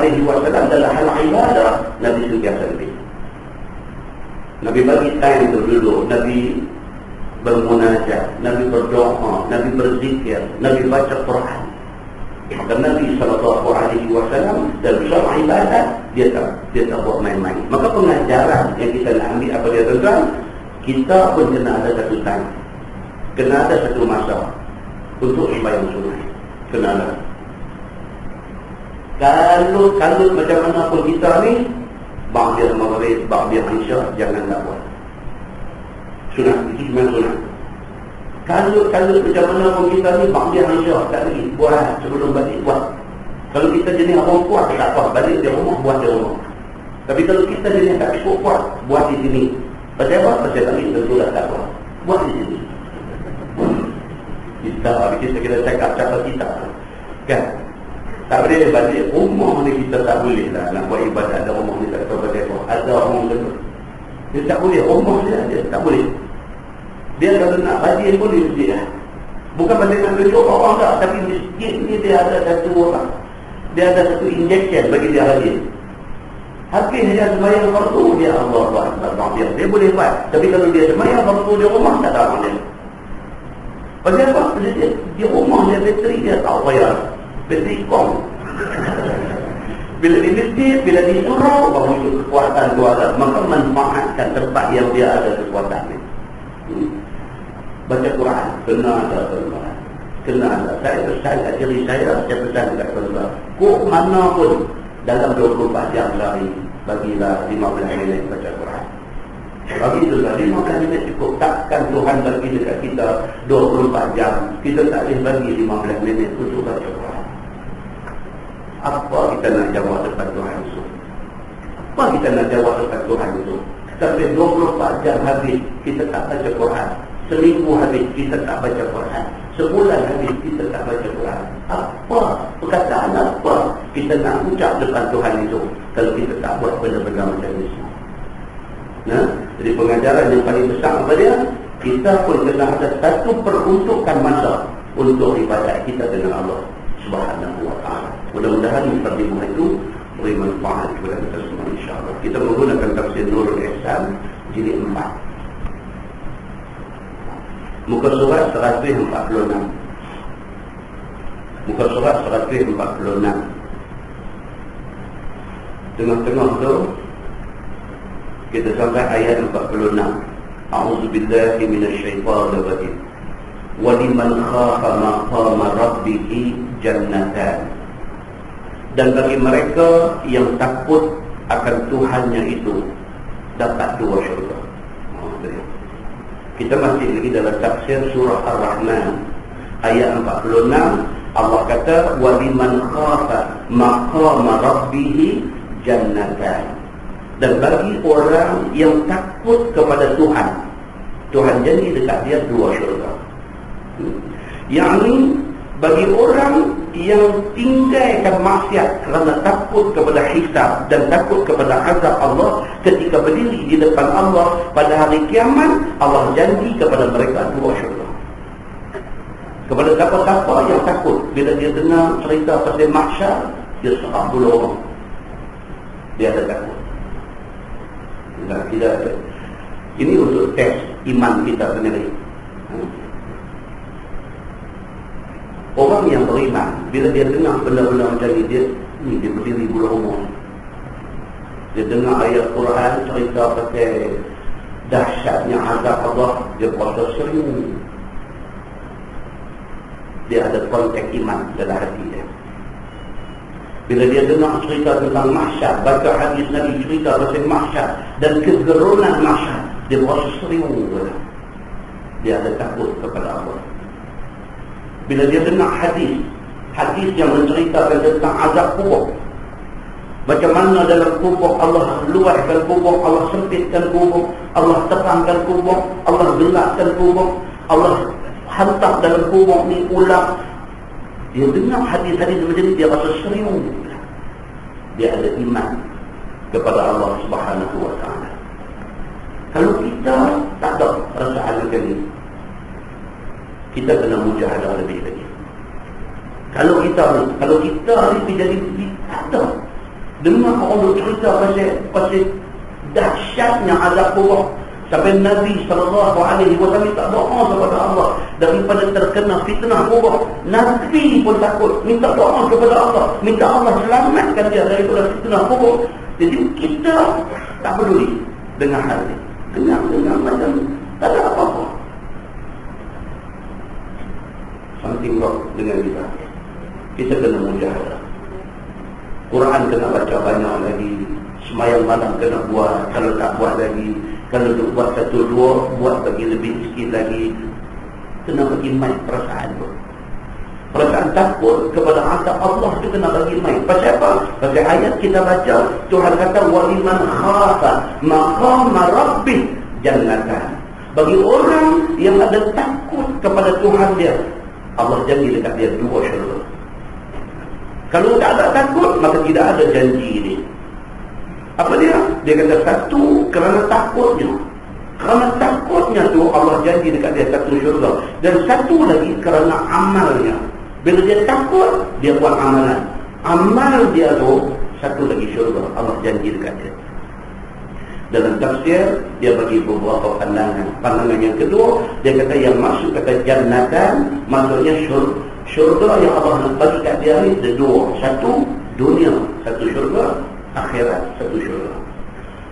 [SPEAKER 1] dalam hal ibadah, Nabi sentiasa lebih. Nabi bagi time untuk duduk, Nabi bermunajat, Nabi berdoa, Nabi berzikir, Nabi baca Quran. Maka Nabi SAW dalam soal ibadat, dia tak buat main-main. Maka pengajaran yang kita nak ambil apa dia tuan-tuan, kita pun kena ada satu time, kena ada satu masa untuk sembahyang sunat. Kena ada. Kalau macam mana pun kita ni, ba'da maghrib, ba'da isya, jangan tak buat sunat. Itu cuma sunat. Kalau macam mana pun kita ni, ba'da isya tak lagi buat, sebelum balik buat. Kalau kita jenis orang kuat, tak apa, balik di rumah, buat di rumah. Tapi kalau kita jenis tak cukup kuat, buat di sini. Pasal apa? Pasal tadi tentu dah tak buat. Buat di sini. Kita cakap kita kan, tak boleh balik rumah ni, kita tak boleh lah nak buat ibadat ada rumah ni, tak tahu pasal apa. Ada orang tu dia tak boleh, rumah dia tak boleh. Dia kalau nak rajin pun di masjid lah. Bukan pasal nak tunjuk orang tak, tapi masjid ni dia ada satu orang, dia ada satu injection bagi dia rajin. Habis dia sembahyang fardu, dia Allah Akbar, dia boleh buat. Tapi kalau dia sembahyang fardu di rumah, tak ada orang dia. Pasal apa? Dia di rumah dia bateri dia tak payah, bateri kong. Bila di masjid, bila di surau, baru itu kekuatan tu ada. Maka manfaatkan tempat yang dia ada kekuatan ni. Baca Quran, kena ada Quran. Kena ada. Saya ajari saya pesan dekat tuan-tuan. Kok mana pun dalam 24 jam sehari, bagilah 15 minit baca Quran. Bagi itulah 15 minit cukup. Takkan Tuhan bagi dekat kita 24 jam, kita tak boleh bagi 15 minit untuk baca Quran. Apa kita nak jawab depan Tuhan itu? Apa kita nak jawab depan Tuhan itu? Sampai 24 jam habis, kita tak baca Quran. Seminggu habis, kita tak baca Quran. Sebulan habis, kita tak baca Quran. Apa? Perkataan apa kita nak ucap depan Tuhan itu kalau kita tak buat benda-benda macam ini? Nah, jadi pengajaran yang paling besar apa dia? Kita pun kena ada satu peruntukan masa untuk ibadat kita dengan Allah Subhanahu wa ta'ala. Mudah-mudahan mukadimah itu beri manfaat kepada kita semua, insyaAllah. Kita menggunakan tafsir Nurul Ihsan jilid 4, muka surat 146. Muka surat 146. Tengah-tengah tu kita sampai ayat 46. A'udzubillahi minasyaitonir rajim. Wa liman khafa maqama rabbih jannatan. Dan bagi mereka yang takut akan Tuhannya itu, dapat 2 syurga. Kita masih lagi dalam tafsir surah Ar-Rahman ayat 46. Allah kata wa liman khafa maqama rabbih jannatan. Dan bagi orang yang takut kepada Tuhan janji dekat dia 2 syurga. Yakni bagi orang yang tinggalkan maksiat kerana takut kepada hisab dan takut kepada azab Allah ketika berdiri di depan Allah pada hari kiamat, Allah janji kepada mereka 2 syurga. Kepada siapa-siapa yang takut, bila dia dengar cerita pasal mahsyar, dia serah bulu orang, dia ada takut. Nah, tidak. Ini untuk test iman kita sendiri. Orang yang beriman, bila dia dengar benda-benda macam ni, dia berdiri bulu umur. Dia dengar ayat Quran cerita pasal dahsyatnya azab Allah, dia berasa seru. Dia ada konteks iman dalam hati dia. Bila dia dengar cerita tentang mahsyar, baca hadis Nabi cerita pasal mahsyar dan kegerunan mahsyar, dia berasa seru. Dia ada takut kepada Allah. Bila dia dengar hadis yang menceritakan tentang azab kubur, macam mana dalam kubur Allah luaskan kubur, Allah sempitkan kubur, Allah terangkan kubur, Allah gelapkan kubur, Allah hantar dalam kubur ni ular. Dia dengar hadis-hadis macam ni, dia rasa serius. Dia ada iman kepada Allah Subhanahu wa ta'ala. Kalau kita tak ada perasaan macam ni, kita kena mujahadah lebih lagi. Kalau kita ni jadi tak ada. Dengar orang cerita pasal dahsyatnya azab kubur, sampai Nabi SAW minta doa kepada Allah daripada terkena fitnah kubur. Nabi pun takut, minta doa kepada Allah, minta Allah selamatkan dia daripada fitnah kubur. Jadi kita tak peduli dengan hal ini. Dengar macam tak ada apa-apa. Something wrong dengan kita. Kita kena mujahadah. Quran kena baca banyak lagi. Semayang malam kena buat. Kalau tak buat lagi, kalau tu buat 1-2, buat bagi lebih sikit lagi. Kena bagi main perasaan tu. Perasaan takut kepada azab Allah tu kena bagi main. Pasal apa? Pasal ayat kita baca, Tuhan kata waliman khafa maqama rabbih jannatan. Bagi orang yang ada takut kepada Tuhan dia, Allah janji dekat dia 2 syurga. Kalau tak ada takut, maka tidak ada janji ini. Apa dia? Dia kata satu, kerana takutnya. Kerana takutnya tu Allah janji dekat dia 1 syurga. Dan satu lagi kerana amalnya. Bila dia takut, dia buat amalan. Amal dia tu 1 lagi syurga. Allah janji dekat dia. Dalam tafsir, dia bagi beberapa pandangan. Pandangan yang kedua, dia kata yang masuk kata jannatan, maksudnya syurga yang Allah nak bagi kat dia ni ada 2. Satu, dunia 1 syurga, akhirat 1 syurga.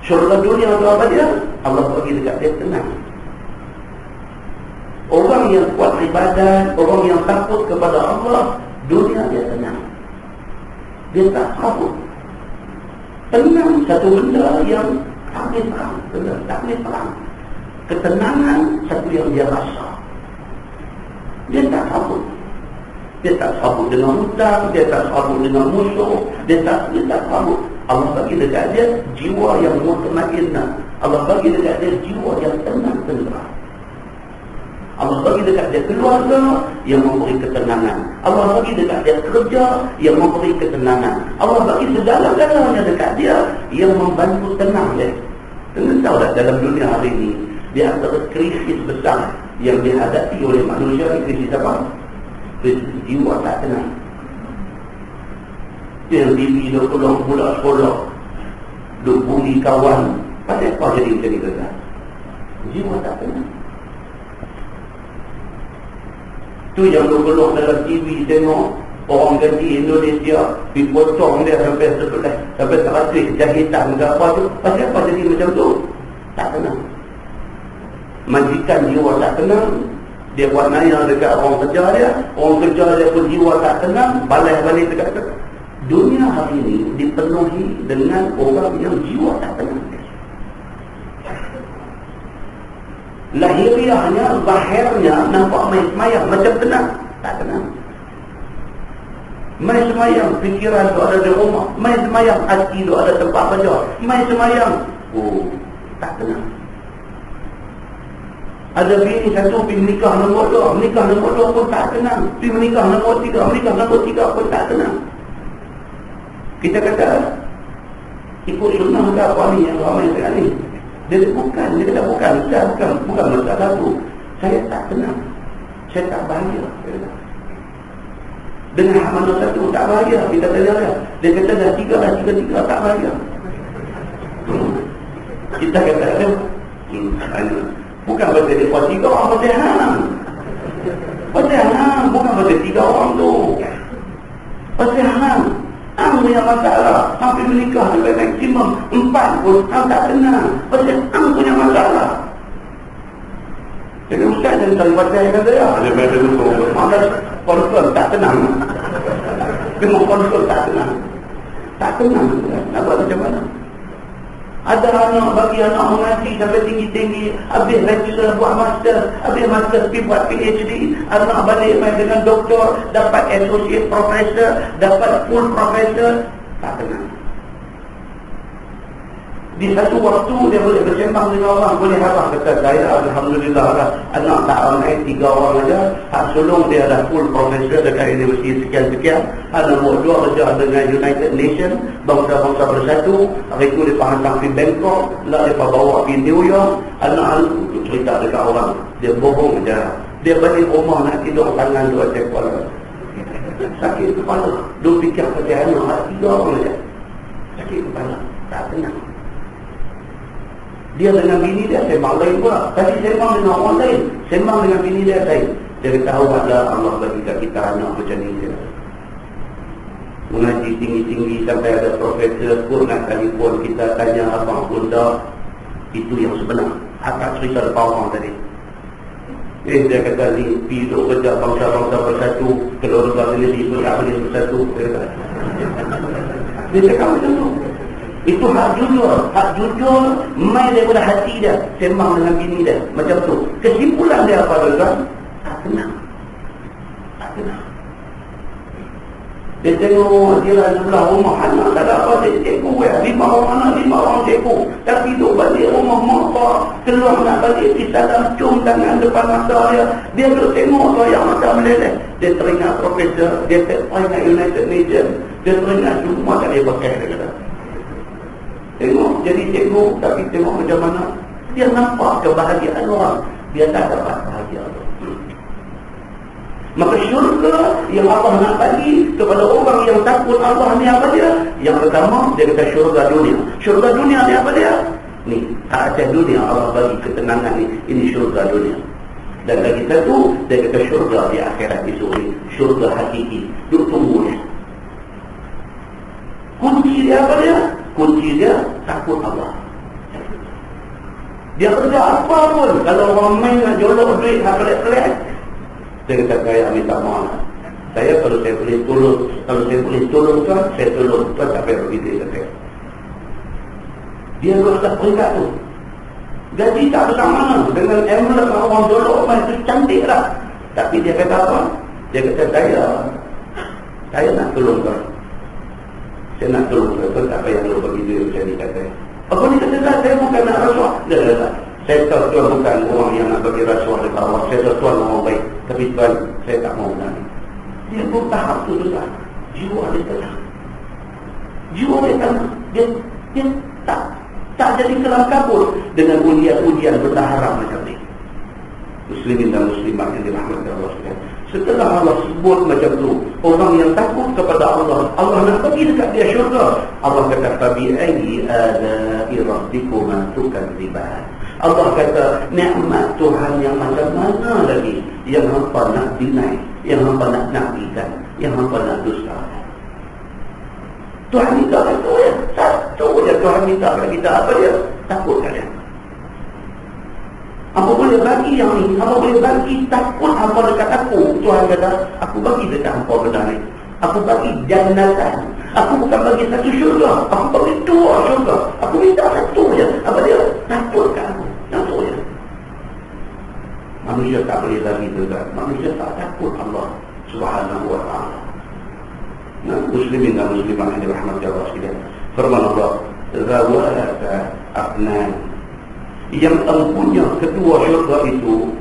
[SPEAKER 1] Syurga dunia tu apa dia? Allah bagi dekat dia tenang. Orang yang kuat ibadat, orang yang takut kepada Allah, dunia dia tenang. Dia tak takut. Tenang satu benda yang tak boleh perang. Benda tak boleh perang. Ketenangan satu yang dia rasa. Dia tak takut. Dia tak takut dengan hutang, dia tak takut dengan musuh, dia tak takut. Allah bagi dekat dia jiwa yang mutmainnah. Allah bagi dekat dia jiwa yang tenang tentera. Allah bagi dekat dia keluarga yang memberi ketenangan. Allah bagi dekat dia kerja yang memberi ketenangan. Allah bagi segala-galanya dekat dia yang membantu tenang dia. Dengan tahu tak dalam dunia hari ini, di antara krisis besar yang dihadapi oleh manusia, krisis apa? Krisis jiwa tak tenang. Yang TV duk pulang budak sekolah, duk bully kawan. Pasal apa jadi macam ni kata? Jiwa tak tenang. Tu yang bergeluh dalam TV tengok orang ganti Indonesia dipotong dia sampai sebelah, sampai 100 jahitan ke apa tu. Pasal apa jadi macam tu? Tak tenang. Majikan jiwa tak tenang, dia buat naya dekat orang kerja dia, orang kerja dia pun jiwa tak tenang, balas balik dekat dia. Dunia hari ini dipenuhi dengan orang yang jiwa tak tenang. Lahiriahnya, zahirnya nampak main semayang macam tenang, tak tenang. Main semayang, fikiran tu ada di rumah. Main semayang, hati tu ada tempat kerja. Main semayang, tak tenang. Ada bini satu pergi menikah nombor 2, menikah nombor 2 pun tak tenang. Pergi menikah nombor 3, menikah nombor 3 pun tak tenang. Kita kata ikut sunnah ke apa ni yang ramai sekarang ni? Dia kata bukan masalah tu. Saya tak tenang, saya tak bahagia. Dengan hak mana satu tak bahagia, kita tanya dia. Dia kata dah tiga tak bahagia. Kita kata dia Bukan pasal dia kuat 3 orang, pasal hang. Pasal hang, bukan pasal 3 orang tu. Pasal hang. Hang punya masalah. Sampai menikah sampai maksimum 4 pun hang tak tenang. Pasal hang punya masalah. Jadi ustaz yang cari pasal yang kata ya. Dia main dulu. Malas konsul tak tenang. Dia mau konsul tak tenang. Tak tenang. Nak buat macam mana? Ada anak bagi anak mengaji sampai tinggi-tinggi, habis lecturer buat master, habis master pergi buat PhD, anak balik main dengan doktor, dapat associate professor, dapat full professor, tak tenang. Di satu waktu dia boleh bersembang dengan orang, boleh harap kata saya alhamdulillah lah, anak tak ramai 3 orang aja, hak sulung dia dah full professor dekat universiti sekian-sekian, anak nombor 2 kerja dengan United Nations, bangsa-bangsa bersatu, hari itu dia hantar pergi Bangkok, lah dia bawa pergi New York, anak itu cerita dekat orang, dia bohong aja. Dia balik rumah nak tidur tangan 2 cek kepala. Sakit kepala. Dia fikir pasal anak 3 orang aja. Sakit kepala, tak tenang. Dia dengan bini dia sembang lain pula. Tadi sembang dengan orang lain, sembang dengan bini dia lain. Dia tahu ada Allah bagi kita anak macam ni dia. Mengaji tinggi-tinggi sampai ada profesor pun nak telefon kita tanya abang bunda. Itu yang sebenar. Akak cerita depan orang tadi. Dia kata ni pergi duduk kerja bangsa-bangsa bersatu, keluarga sendiri pun tak boleh bersatu. Dia cakap macam tu. Itu hak jujur main daripada hati dia, sembang dengan bini dia macam tu. Kesimpulan dia apa tuan? Tak tenang. Dia tengok dia lah sebelah rumah anak tak ada apa, dia cikgu ya, 5 orang anak, 5 orang cikgu, tapi duduk balik rumah mak pak, keluar nak balik di dalam cium tangan depan mata dia duduk tengok tu yang mata meleleh. Dia teringat profesor, dia teringat United Nations, dia teringat semua tak dia pakai, dia kata. Tengok jadi cikgu, tapi tengok macam mana dia nampak kebahagiaan orang, dia tak dapat bahagia Allah. Maka syurga yang Allah nak bagi kepada orang yang takut Allah ni apa dia? Yang pertama dia kata syurga dunia. Syurga dunia ni apa dia? Ni tak ada dunia Allah bagi ketenangan ni. Ini syurga dunia. Dan lagi satu dia kata syurga di akhirat itu, syurga hakiki. Duk tunggu ni. Kunci dia apa dia? Kunci dia takut Allah. Dia kerja apa pun, kalau orang main nak jolok duit nak pelik-pelik, dia kata saya minta maaf. Saya kalau saya boleh tolong tuan, saya tolong tuan tak payah begitu kata. Dia dah peringkat tu. Gaji tak bersama dengan envelope orang jolok main tu cantik lah. Tapi dia kata apa? Dia kata saya nak tolong tuan. Saya nak tolong tuan, tak payah lu bagi duit macam ni kata. Apa ni kata saya bukan nak rasuah. Tak. Saya tahu tuan bukan orang yang nak bagi rasuah dekat awak. Saya tahu tuan orang baik. Tapi tuan, saya tak mahu nanti. Dia pun tahap tu juga. Jiwa dia tenang. Jiwa dia tenang. Dia tak jadi kelam kabur dengan ujian-ujian benda haram macam ni. Muslimin dan muslimat yang dirahmati Allah sekalian. Setelah Allah sebut macam tu, orang yang takut kepada Allah, Allah nak bagi dekat dia syurga. Allah kata tabi ayyi ala'i rabbikuma tukadziban. Allah kata nikmat Tuhan yang macam mana lagi yang hangpa nak deny, yang hangpa nak nafikan, yang hangpa nak dusta. Tuhan minta satu ya, satu je Tuhan minta kepada kita, apa dia? Takut kalian. Apa boleh bagi yang ni? Apa boleh bagi takut apa dekat aku? Tuhan kata, aku bagi dekat hampa benda ni. Aku bagi jannatan. Aku bukan bagi satu syurga, aku bagi 2 syurga. Aku minta satu je. Apa dia? Takut kat aku. Satu je. Manusia tak boleh bagi tu kan. Manusia tak takut Allah Subhanahu wa ta'ala. Nah, muslimin dan muslimah yang dirahmati Allah sekalian. Firman Allah, zawata afnan. Yang empunya kedua syurga itu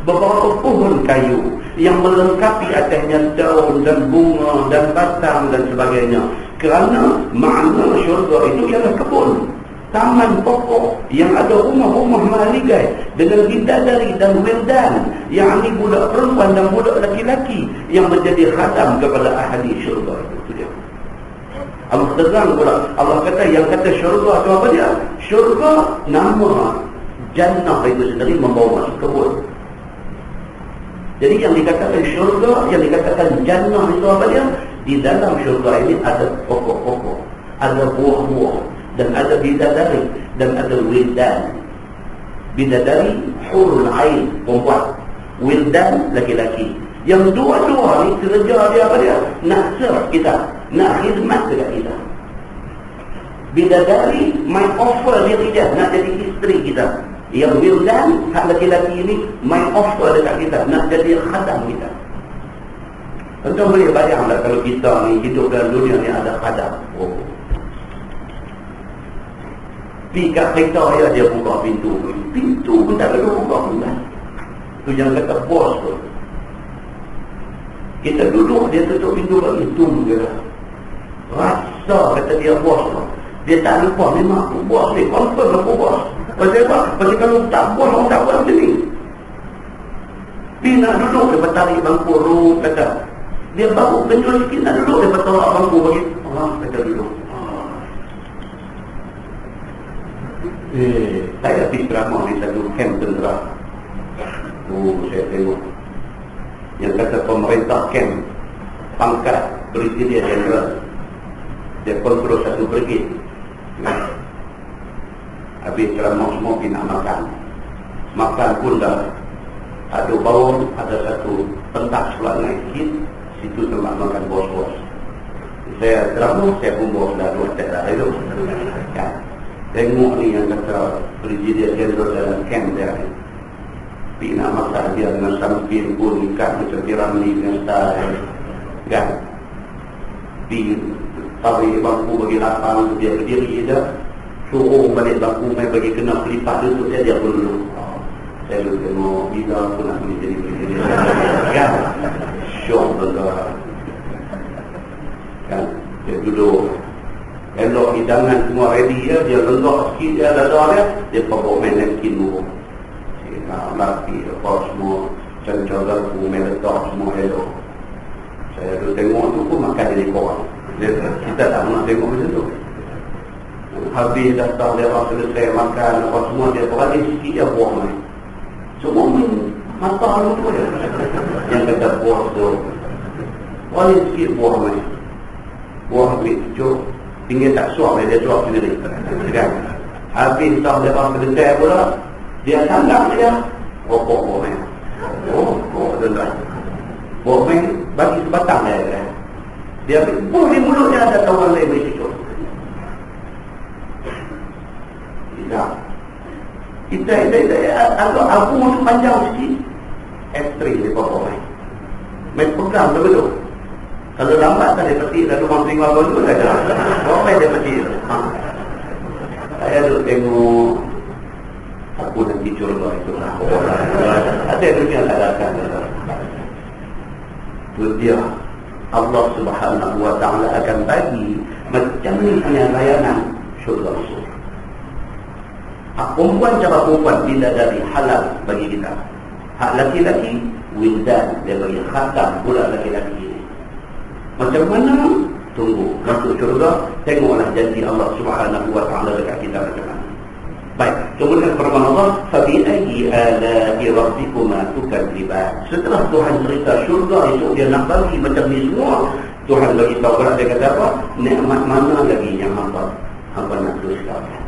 [SPEAKER 1] beberapa pohon kayu yang melengkapi atasnya daun dan bunga dan batang dan sebagainya. Kerana makna syurga itu ialah kebun, taman pokok yang ada rumah-rumah mahligai dengan bidadari dan wildan, yakni budak perempuan dan budak laki-laki yang menjadi khadam kepada ahli syurga itu dia. Allah terang pula, Allah kata yang kata syurga itu apa dia? Syurga nama Jannah itu sendiri membawa masuk kebun. Jadi yang dikatakan syurga, yang dikatakan jannah itu apa dia? Di dalam syurga ini ada pokok-pokok, ada buah-buah, dan ada bidadari, dan ada wildan. Bidadari hurul ain, perempuan. Wildan laki-laki. Yang dua-dua ni kerja dia apa dia? Nak serve kita, nak khidmat dekat kita. Bidadari main offer diri dia nak jadi isteri kita. Yang wildan, hak laki-laki ini main offer dekat kita nak jadi khadam kita. Tuan boleh bayang tak kalau kita ni hidup dalam dunia ni ada khadam. Oh. Pergi kat kereta dia buka pintu. Pintu pun tak ada buka pun dah. Tu yang kata bos tu. Kita duduk, dia tutup pintu lagi. Tunggu dia. Rasa kata dia bos tu. Dia tak lupa memang aku bos ni. Confirm aku bos. Pasal apa? Pasal kalau tak bos, orang tak buat macam ni. Dia nak duduk, dia tarik bangku root kata. Dia baru kencur sikit nak duduk, dia tolak bangku bagi. Kata duduk. Saya pergi ceramah di satu camp tentera. Saya tengok yang kata pemerintah camp pangkat Brigadier General, dia kontrol satu brigade. Habis ceramah semua pergi nak makan. Makan pun dah ada bawang, ada satu pentak sebelah naik sikit. Situ tempat makan bos-bos. Saya ceramah, saya pun bawa dah dua set dah itu. Kan? Tengok ni yang kata Brigadier General dalam camp dia ni. Pergi nak masak dia dengan samping pun ikat macam piramid dengan style. Kan? Pergi tarik bangku bagi lapang, dia berdiri dia. Suruh balik bangku main bagi kena pelipat dia, dia pun duduk. Saya duduk tengok, bila aku nak boleh jadi Brigadier. Kan? Syok benda. Kan? Dia duduk. Elok hidangan semua ready dia lenggak sikit dia dada dia bawa main napkin dulu. Laki lepas semua cancel garpu, meletak semua elok. Saya tu tengok tu pun makan jadi korang. Kita tak nak tengok macam tu. Habis datang dia orang selesai makan apa semua, dia beralih sikit dia buah main. Semua main mata lu tu dia. Yang kata buah tu beralih sikit buah main. Buah habis cucuk, tinggal tak suap dia suap sendiri. Kan? Habis tak dia orang selesai pula, dia sanggup dia rokok buah main. Rokok tuan-tuan. Buah main bagi sebatang dia. Dia ambil buah di mulut dia, ada kawan lain beri cucuk. Kita agak abu tu panjang sikit. Ekstrim dia buah main. Main pegang tu betul. Kalau lambat tak dia petik, lalu orang tengok apa tu saja. Buah main dia petik. Saya duduk tengok. Aku nanti curga itu lah. Ada dunia adakan. Itu dia. Allah Subhanahu Wa Taala akan bagi macam ni punya layanan syurga. Hak perempuan cara perempuan bila dari halal bagi kita. Hak laki-laki wildan, dia bagi khatam pula laki-laki ini. Macam mana? Tunggu masuk syurga, tengoklah janji Allah Subhanahu Wa Taala dekat kita macam mana. Baik, kemudian firman Allah, "Fabi'ayyi ala'i rabbikuma tukadziban." Setelah Tuhan cerita syurga itu dia nak bagi macam ni semua, Tuhan bagi tahu pula dia kata apa? Nikmat mana lagi yang hamba nak dustakan?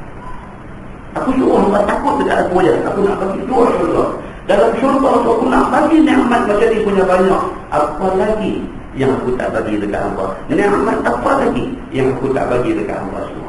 [SPEAKER 1] Aku suruh hamba takut dekat aku je. Aku nak bagi dua syurga. Dalam syurga aku nak bagi nikmat macam ni punya banyak. Apa lagi yang aku tak bagi dekat hamba? Nikmat apa lagi yang aku tak bagi dekat hamba semua?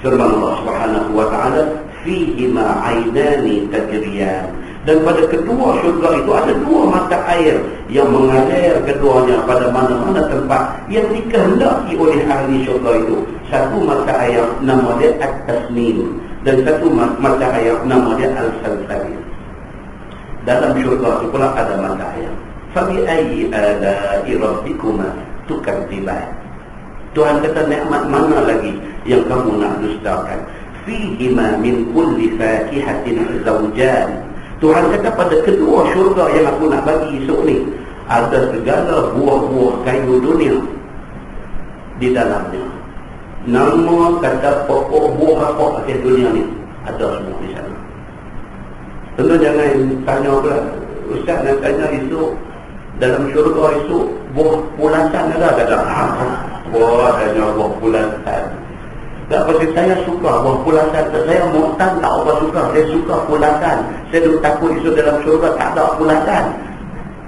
[SPEAKER 1] Firman Allah Subhanahu Wa Taala, "Fihima 'ainani tajriyan." Dan pada kedua syurga itu ada dua mata air yang mengalir keduanya pada mana-mana tempat yang dikehendaki oleh ahli syurga itu. Satu mata air nama dia At-Tasnim dan satu mata air nama dia Al-Salsabil. Dalam syurga itu pula ada mata air. "Fabi'ayyi ala'i rabbikuma tukadziban." Tuhan kata nikmat mana lagi yang kamu nak dustakan? Fihima min kulli fakihatin zawjan. Tuhan kata pada kedua syurga yang aku nak bagi esok ni, ada segala buah-buah kayu dunia di dalamnya. Nama kata pokok buah apa atas dunia ni ada semua di sana. Tentu jangan tanya pula, Ustaz nak tanya esok dalam syurga esok buah pulasan ada kata? Buah tanya buah pulasan. Tak pasti saya suka buah pulasan. Saya mu'tan tak apa suka. Saya suka pulasan. Saya duk takut esok dalam syurga tak ada pulasan.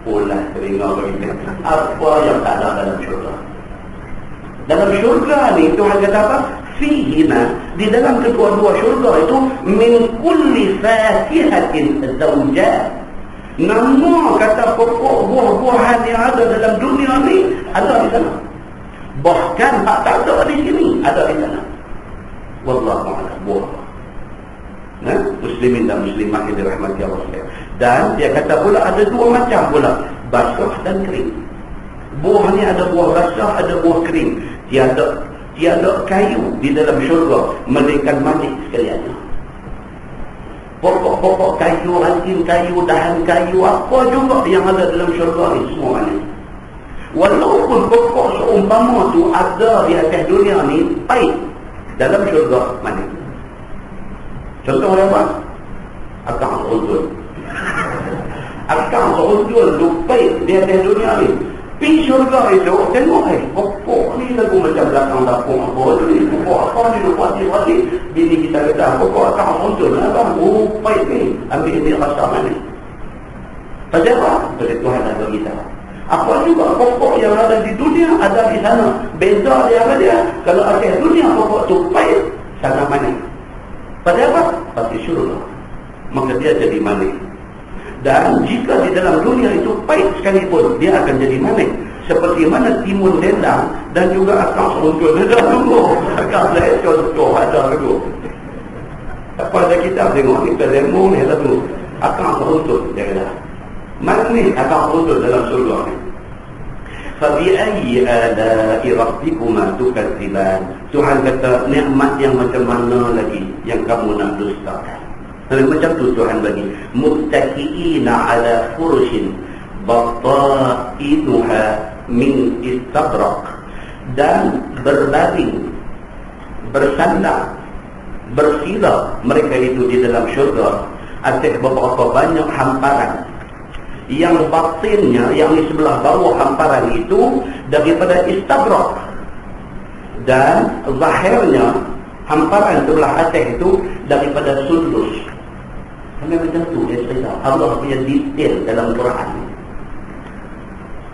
[SPEAKER 1] Pulas telinga begitu. Apa yang tak ada dalam syurga? Dalam syurga ni Tuhan kata apa? Fihina, di dalam kedua-dua syurga itu min kulli fakihatin zawjat. Nama kata pokok buah-buahan yang ada dalam dunia ni ada di sana. Bahkan tak ada di sini, ada di sana. Wallahu a'lam. Buah. Nah, muslimin dan muslimat yang dirahmati Allah sekalian. Dan dia kata pula ada dua macam pula, basah dan kering. Buah ni ada buah basah, ada buah kering. Tiada kayu di dalam syurga melainkan manik sekalian. Pokok-pokok kayu, ranting kayu, dahan kayu, apa juga yang ada dalam syurga ni semua manik. Walaupun pokok seumpama tu ada di atas dunia ni pahit, dalam syurga manik. Contoh apa? Akang uzul. Akang uzul tu pahit di atas dunia ni. Pergi syurga itu, tengok pokok ni lagu macam belakang dapur apa ni, pokok apa ni, lupa-lupa bini kita kata, pokok akang muncul abang, pahit ni, ambil ini rasa mana. Pasal apa? Pasal Tuhan ada kita. Apa juga pokok yang ada di dunia, ada di sana. Beza dia apa dia? Kalau atas dunia pokok tu pahit, sana mana. Pasal apa? Pasal syurga. Maka dia jadi manis. Dan jika di dalam dunia itu pahit sekalipun, dia akan jadi manis. Seperti mana timun dendang dan juga akang seruntul. Dia tunggu. Akang saya contoh ada dulu. Apa ada kita tengok ni, lemon ni satu. Akang seruntul. Dia kata, manis akang seruntul dalam surga ni. فَبِأَيِّ آلَاءِ رَبِّكُمَا تُكَذِّبَانِ. Tuhan kata, nikmat yang macam mana lagi yang kamu nak dustakan? Macam tu Tuhan bagi. Muttaqiina ala furushin battainuha min istabraq. Dan berbaring, bersandar, bersila mereka itu di dalam syurga atas beberapa banyak hamparan. Yang batinnya, yang di sebelah bawah hamparan itu daripada istabraq. Dan zahirnya hamparan sebelah atas itu daripada sundus. Sampai macam tu dia cerita. Allah punya detail dalam Quran.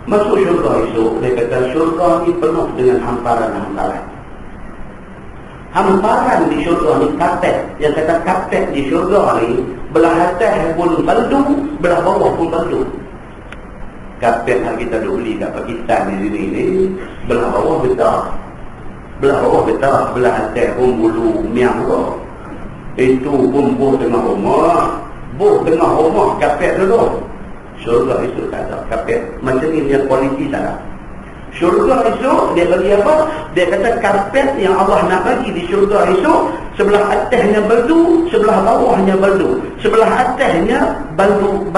[SPEAKER 1] Masuk syurga esok, dia kata syurga ni penuh dengan hamparan-hamparan. Hamparan di syurga ni kapet. Yang kata kapet di syurga ni, belah atas pun baldu, belah bawah pun baldu. Kapet yang kita beli kat Pakistan di sini ni, belah bawah getah. Belah bawah getah, belah atas pun bulu miang tu. Itu pun buh tengah rumah. Buh tengah rumah kapet dulu. Syurga itu tak ada kapet. Macam ni dia kualiti tak ada. Syurga itu dia bagi apa? Dia kata kapet yang Allah nak bagi di syurga itu, sebelah atasnya baldu, sebelah bawahnya baldu. Sebelah atasnya baldu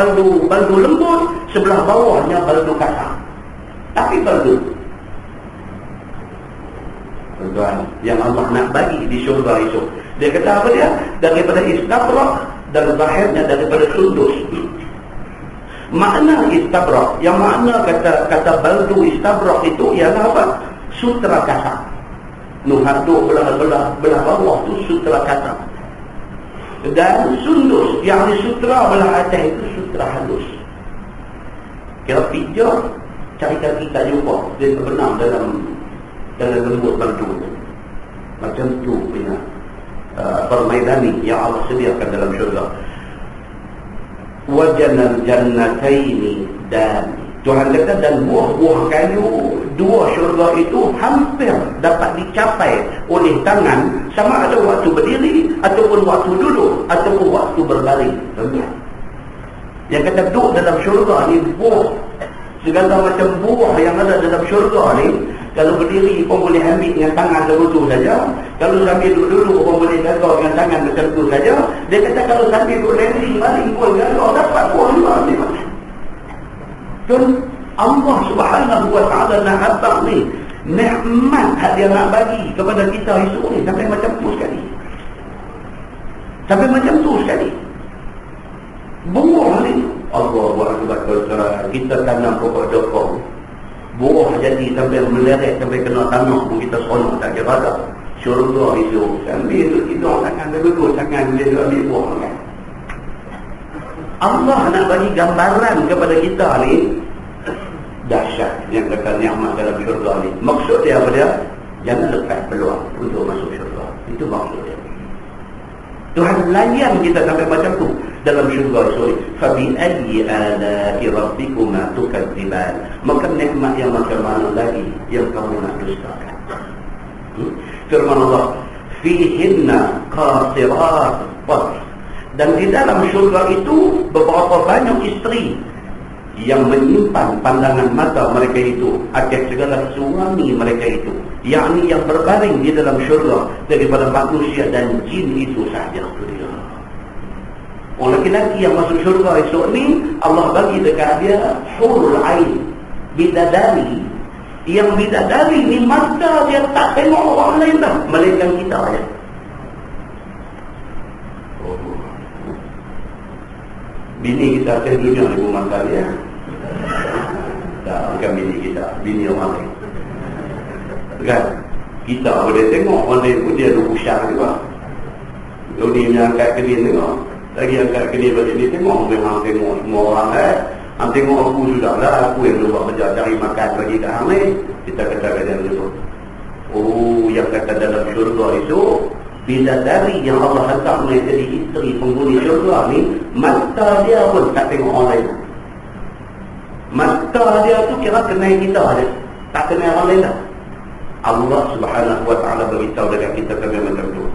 [SPEAKER 1] lembut, sebelah bawahnya baldu kasar. Tapi baldu. Tuan, yang Allah nak bagi di syurga itu. Dia kata apa dia? Daripada istabraq dan zahirnya daripada sundus. Makna istabraq, yang makna kata baldu istabraq itu ialah apa? Sutra kasar. Nuhadu belah bawah tu sutra kasar. Dan sundus, yang di sutra belah atas itu sutra halus. Kira pijak, cari kaki tak jumpa. Dia terbenam dalam lembut baldu. Macam tu punya permaidani yang Allah sediakan dalam syurga. Wajanal jannataini, dan Tuhan kata dan buah-buah kayu dua syurga itu hampir dapat dicapai oleh tangan, sama ada waktu berdiri ataupun waktu duduk ataupun waktu berbaring. Yang kata duduk dalam syurga ni, buah segala macam buah yang ada dalam syurga ni, kalau berdiri pun boleh ambil dengan tangan begitu saja. Kalau sambil duduk pun boleh gagal dengan tangan macam tu saja. Dia kata kalau sambil duduk landing baling pun gagal, dapat pun juga ambil macam. Dan Allah Subhanahu wa ta'ala nak abang ni nikmat dia nak bagi kepada kita esok ni sampai macam tu sekali. Sampai macam tu sekali. Buah ni Allahu Akbar. Kita tanam pokok dokong, buah jadi sampai meleret, sampai kena tanah pun kita seronok tak kira dah. Syurga itu sambil tidur tangan dia betul, tangan dia ambil buah kan. Allah nak bagi gambaran kepada kita ni dahsyat yang kata nikmat dalam syurga ni. Maksud dia apa dia? Jangan lepas peluang untuk masuk syurga. Itu maksud dia. Tuhan layan kita sampai macam tu dalam syurga itu. Fabi ayyi ala'i rabbikuma tukadziban. Maka nikmat yang macam mana lagi yang kamu nak dustakan? Firman Allah, fihinna qasirat tarf. Dan di dalam syurga itu beberapa banyak isteri yang menyimpan pandangan mata mereka itu akan segala suami mereka itu, yakni yang berbaring di dalam syurga daripada manusia dan jin itu sahaja. Orang lelaki yang masuk syurga esok ni, Allah bagi dekat dia hurul ain, bidadari. Yang bidadari ni mata dia tak tengok orang lain dah, melainkan kita aja. Bini kita akan dunia ibu mata dia. Tak, bukan bini kita, bini orang lain. Kan? Kita boleh tengok orang lain pun dia ada usah juga. Dunia yang angkat kedin tengok. Lagi angkat kedin balik ni tengok. Memang tengok semua orang tengok aku sudah lah. Aku yang lupa kerja cari makan bagi ke hang ni. Kita kata-kata dulu. Oh, yang kata dalam syurga itu, bidadari yang Allah hantar menjadi isteri penghuni syurga ni, mata dia pun tak tengok orang lain. Mata dia tu kira kenal kita dia, tak kenal orang lain dah. Allah Subhanahu wa ta'ala beritahu dekat kita kata macam tu.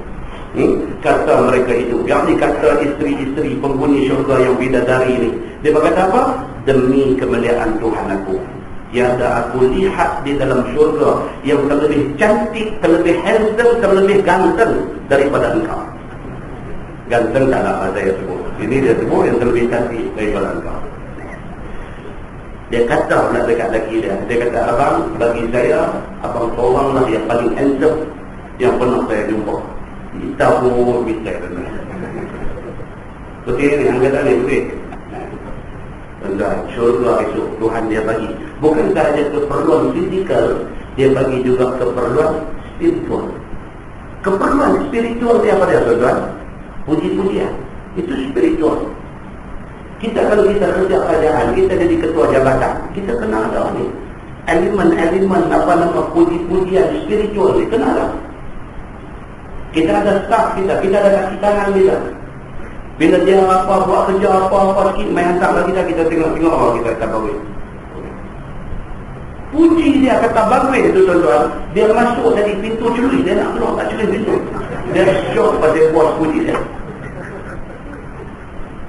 [SPEAKER 1] Kata mereka itu, yang dikata isteri-isteri penghuni syurga yang bidadari ni, dia berkata apa? Demi kemuliaan Tuhan aku, tiada aku lihat di dalam syurga yang terlebih cantik, terlebih handsome, terlebih ganteng daripada engkau. Ganteng tak nak saya sebut. Ini dia sebut yang terlebih cantik daripada engkau. Dia kata pula dekat lelaki dia. Dia kata, abang, bagi saya, abang seorang lah yang paling handsome yang pernah saya jumpa. Kita pun bisa. Seperti ini, yang kata ni, betul. Dan syurga itu Tuhan dia bagi. Bukan sahaja keperluan fizikal, dia bagi juga keperluan spiritual. Keperluan spiritual dia apa dia, tuan-tuan? Puji-pujian. Itu spiritual. Kita kalau kita kerja kerajaan, kita jadi ketua jabatan, kita kena ada ni elemen-elemen apa nama puji-pujian spiritual ni, kena ada. Kita ada staff kita ada kaki tangan kita. Bila dia apa buat kerja apa sikit main hantar kita, kita tengok-tengok orang kita kata bagus. Puji dia kata bagus itu, tuan-tuan. Dia masuk dari pintu curi, dia nak keluar tak curi pintu. Dia syok pada bos puji dia.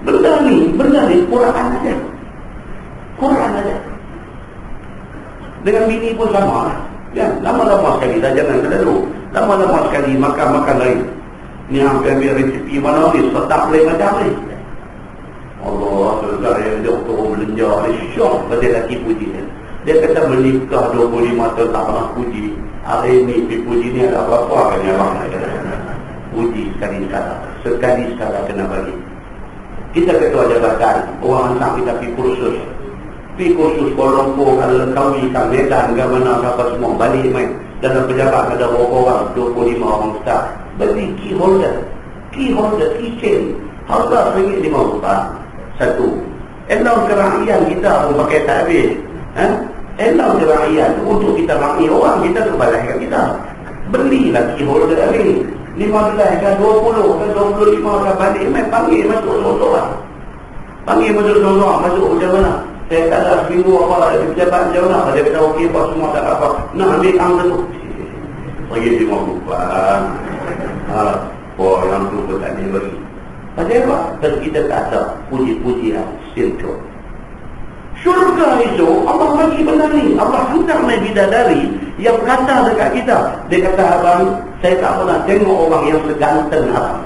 [SPEAKER 1] Benda ni Quran aja. Quran aja. Dengan bini pun sama. Ya, lama-lama sekali dah, jangan terlalu. Lama-lama sekali makan lain. Ni hampir ambil resipi mana ni, sedap lain macam ni. Allah, saudara yang dia untuk belanja, dia syok pada lelaki puji dia. Dia kata menikah 25 tahun tak pernah puji. Hari ni puji ni ada apa-apa kan ya bang? Puji sekali-sekala. Sekali-sekala kena bagi. Kita ketua jabatan, orang hantar kita pergi kursus. Pergi kursus Kuala Lumpur, kalau Langkawi, kat Medan, ke mana, apa semua, balik main. Dalam pejabat ada berapa orang, 25 orang staff. Beli key holder, keychain, harga RM5 satu. Elang keraian kita pun pakai tak habis. Elang keraian untuk kita rakyat orang, kita terbalaskan kita. Belilah key holder ni. 15 kan 20 kan 25 kan balik main panggil masuk seorang. Panggil masuk seorang, masuk macam mana? Saya tak ada seminggu apa ada pejabat macam mana? Dia kata okey apa semua tak apa. Nak ambil angka tu. Bagi RM50. Yang tu pun tak boleh bagi. Pasal apa? Kalau kita tak ada puji-pujian spiritual. Syurga itu Allah bagi benda ni. Allah hantar main bidadari yang kata dekat kita. Dia kata, abang, saya tak pernah tengok orang yang seganteng abang.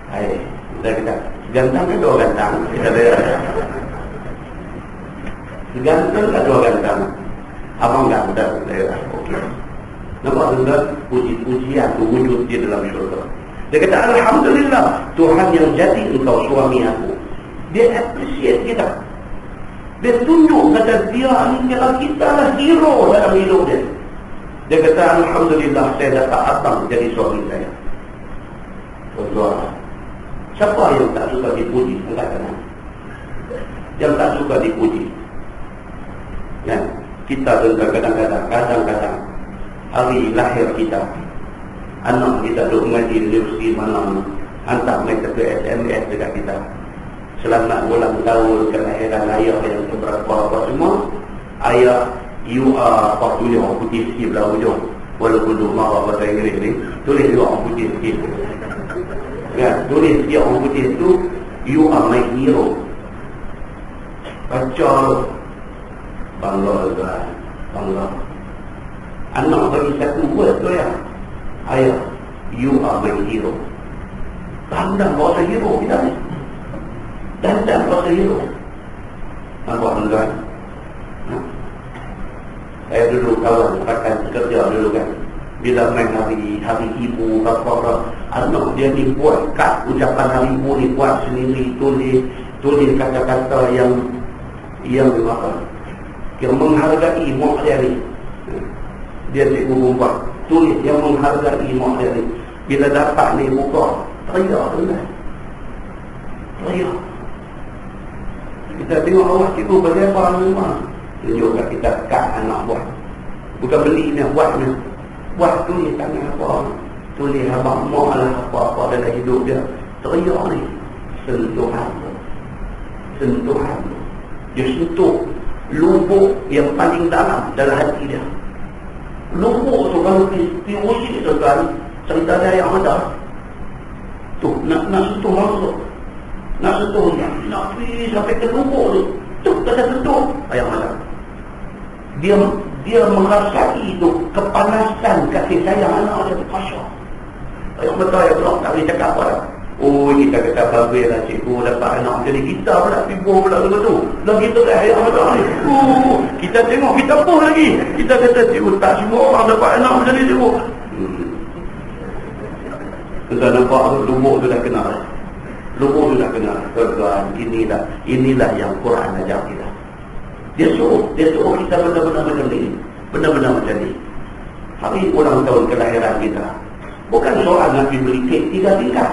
[SPEAKER 1] Hai, dia kata, ganteng ke dua ganteng? Kita lihat. Seganteng ke dua ganteng? Abang ganteng. Dia kata, okey. Nampak tuan-tuan, puji-pujian wujud di dalam syurga. Dia kata, alhamdulillah, Tuhan yang jadi engkau suami aku. Dia appreciate kita. Dia tunjuk kata dia ni kalau kita lah hero dalam hidup dia. Dia kata alhamdulillah saya dapat abang jadi suami saya. Tuan-tuan, siapa yang tak suka dipuji? Angkat tangan. Yang tak suka dipuji. Ya, kita kadang-kadang hari lahir kita, anak kita duduk mengaji di universiti mana, hantar mereka ke SMS dekat kita. Selamat ulang tahun kelahiran ayah yang keberapa semua. Ayah, you are apa tulis orang putih sikit belah hujung. Walaupun duk marah bahasa Inggeris ni, tulis dia orang putih sikit. Ya, tulis dia orang putih tu, you are my hero. Baca bangga tuan, bangga. Anak bagi satu word tu ya, ayah, you are my hero. Tanda bahasa hero kita ni. Tanda bahasa hero. Nampak tuan? Saya dulu kawan rakan kerja dulu kan, bila main hari ibu apa anak dia ni buat kad ucapan hari ibu ni, buat sendiri, tulis kata-kata yang apa, yang menghargai mak dia ni. Dia cikgu perempuan tulis yang menghargai mak dia ni. Bila dapat ni buka, teriak tu kan, teriak. Kita tengok awak cikgu berlebar rumah, tunjuk kat kita kad anak buat. Bukan beli ni, buat ni. Buat tulis tangan apa, tulis abang mak lah apa-apa dalam hidup dia. Teriak ni, sentuhan. Dia sentuh lubuk yang paling dalam hati dia. Lubuk tu kalau diusik tu kan, cerita dia yang ada tu, nak sentuh masuk, nak sentuh dia, nak pergi sampai ke lubuk tu tak ada sentuh ayam ada. Dia merasai tu kepanasan kasih sayang anak dia tu. Masya ayam betul ya, belum tak boleh cakap apa dah. Oh, kita kata bagus lah cikgu dapat anak jadi kita pula tiba pula tu. Lagi tu dah ayam betul ni. Kita tengok kita pun lagi. Kita kata cikgu tak semua orang dapat anak jadi cikgu. Kita nampak lubuk tu dah kenal. Lubuk tu dah kenal. Tuan-tuan, inilah yang Quran ajar kita. Dia suruh kita benar-benar macam ni. Benar-benar macam ni. Hari ulang tahun kelahiran kita, bukan soal nak beli kek 3 tingkat.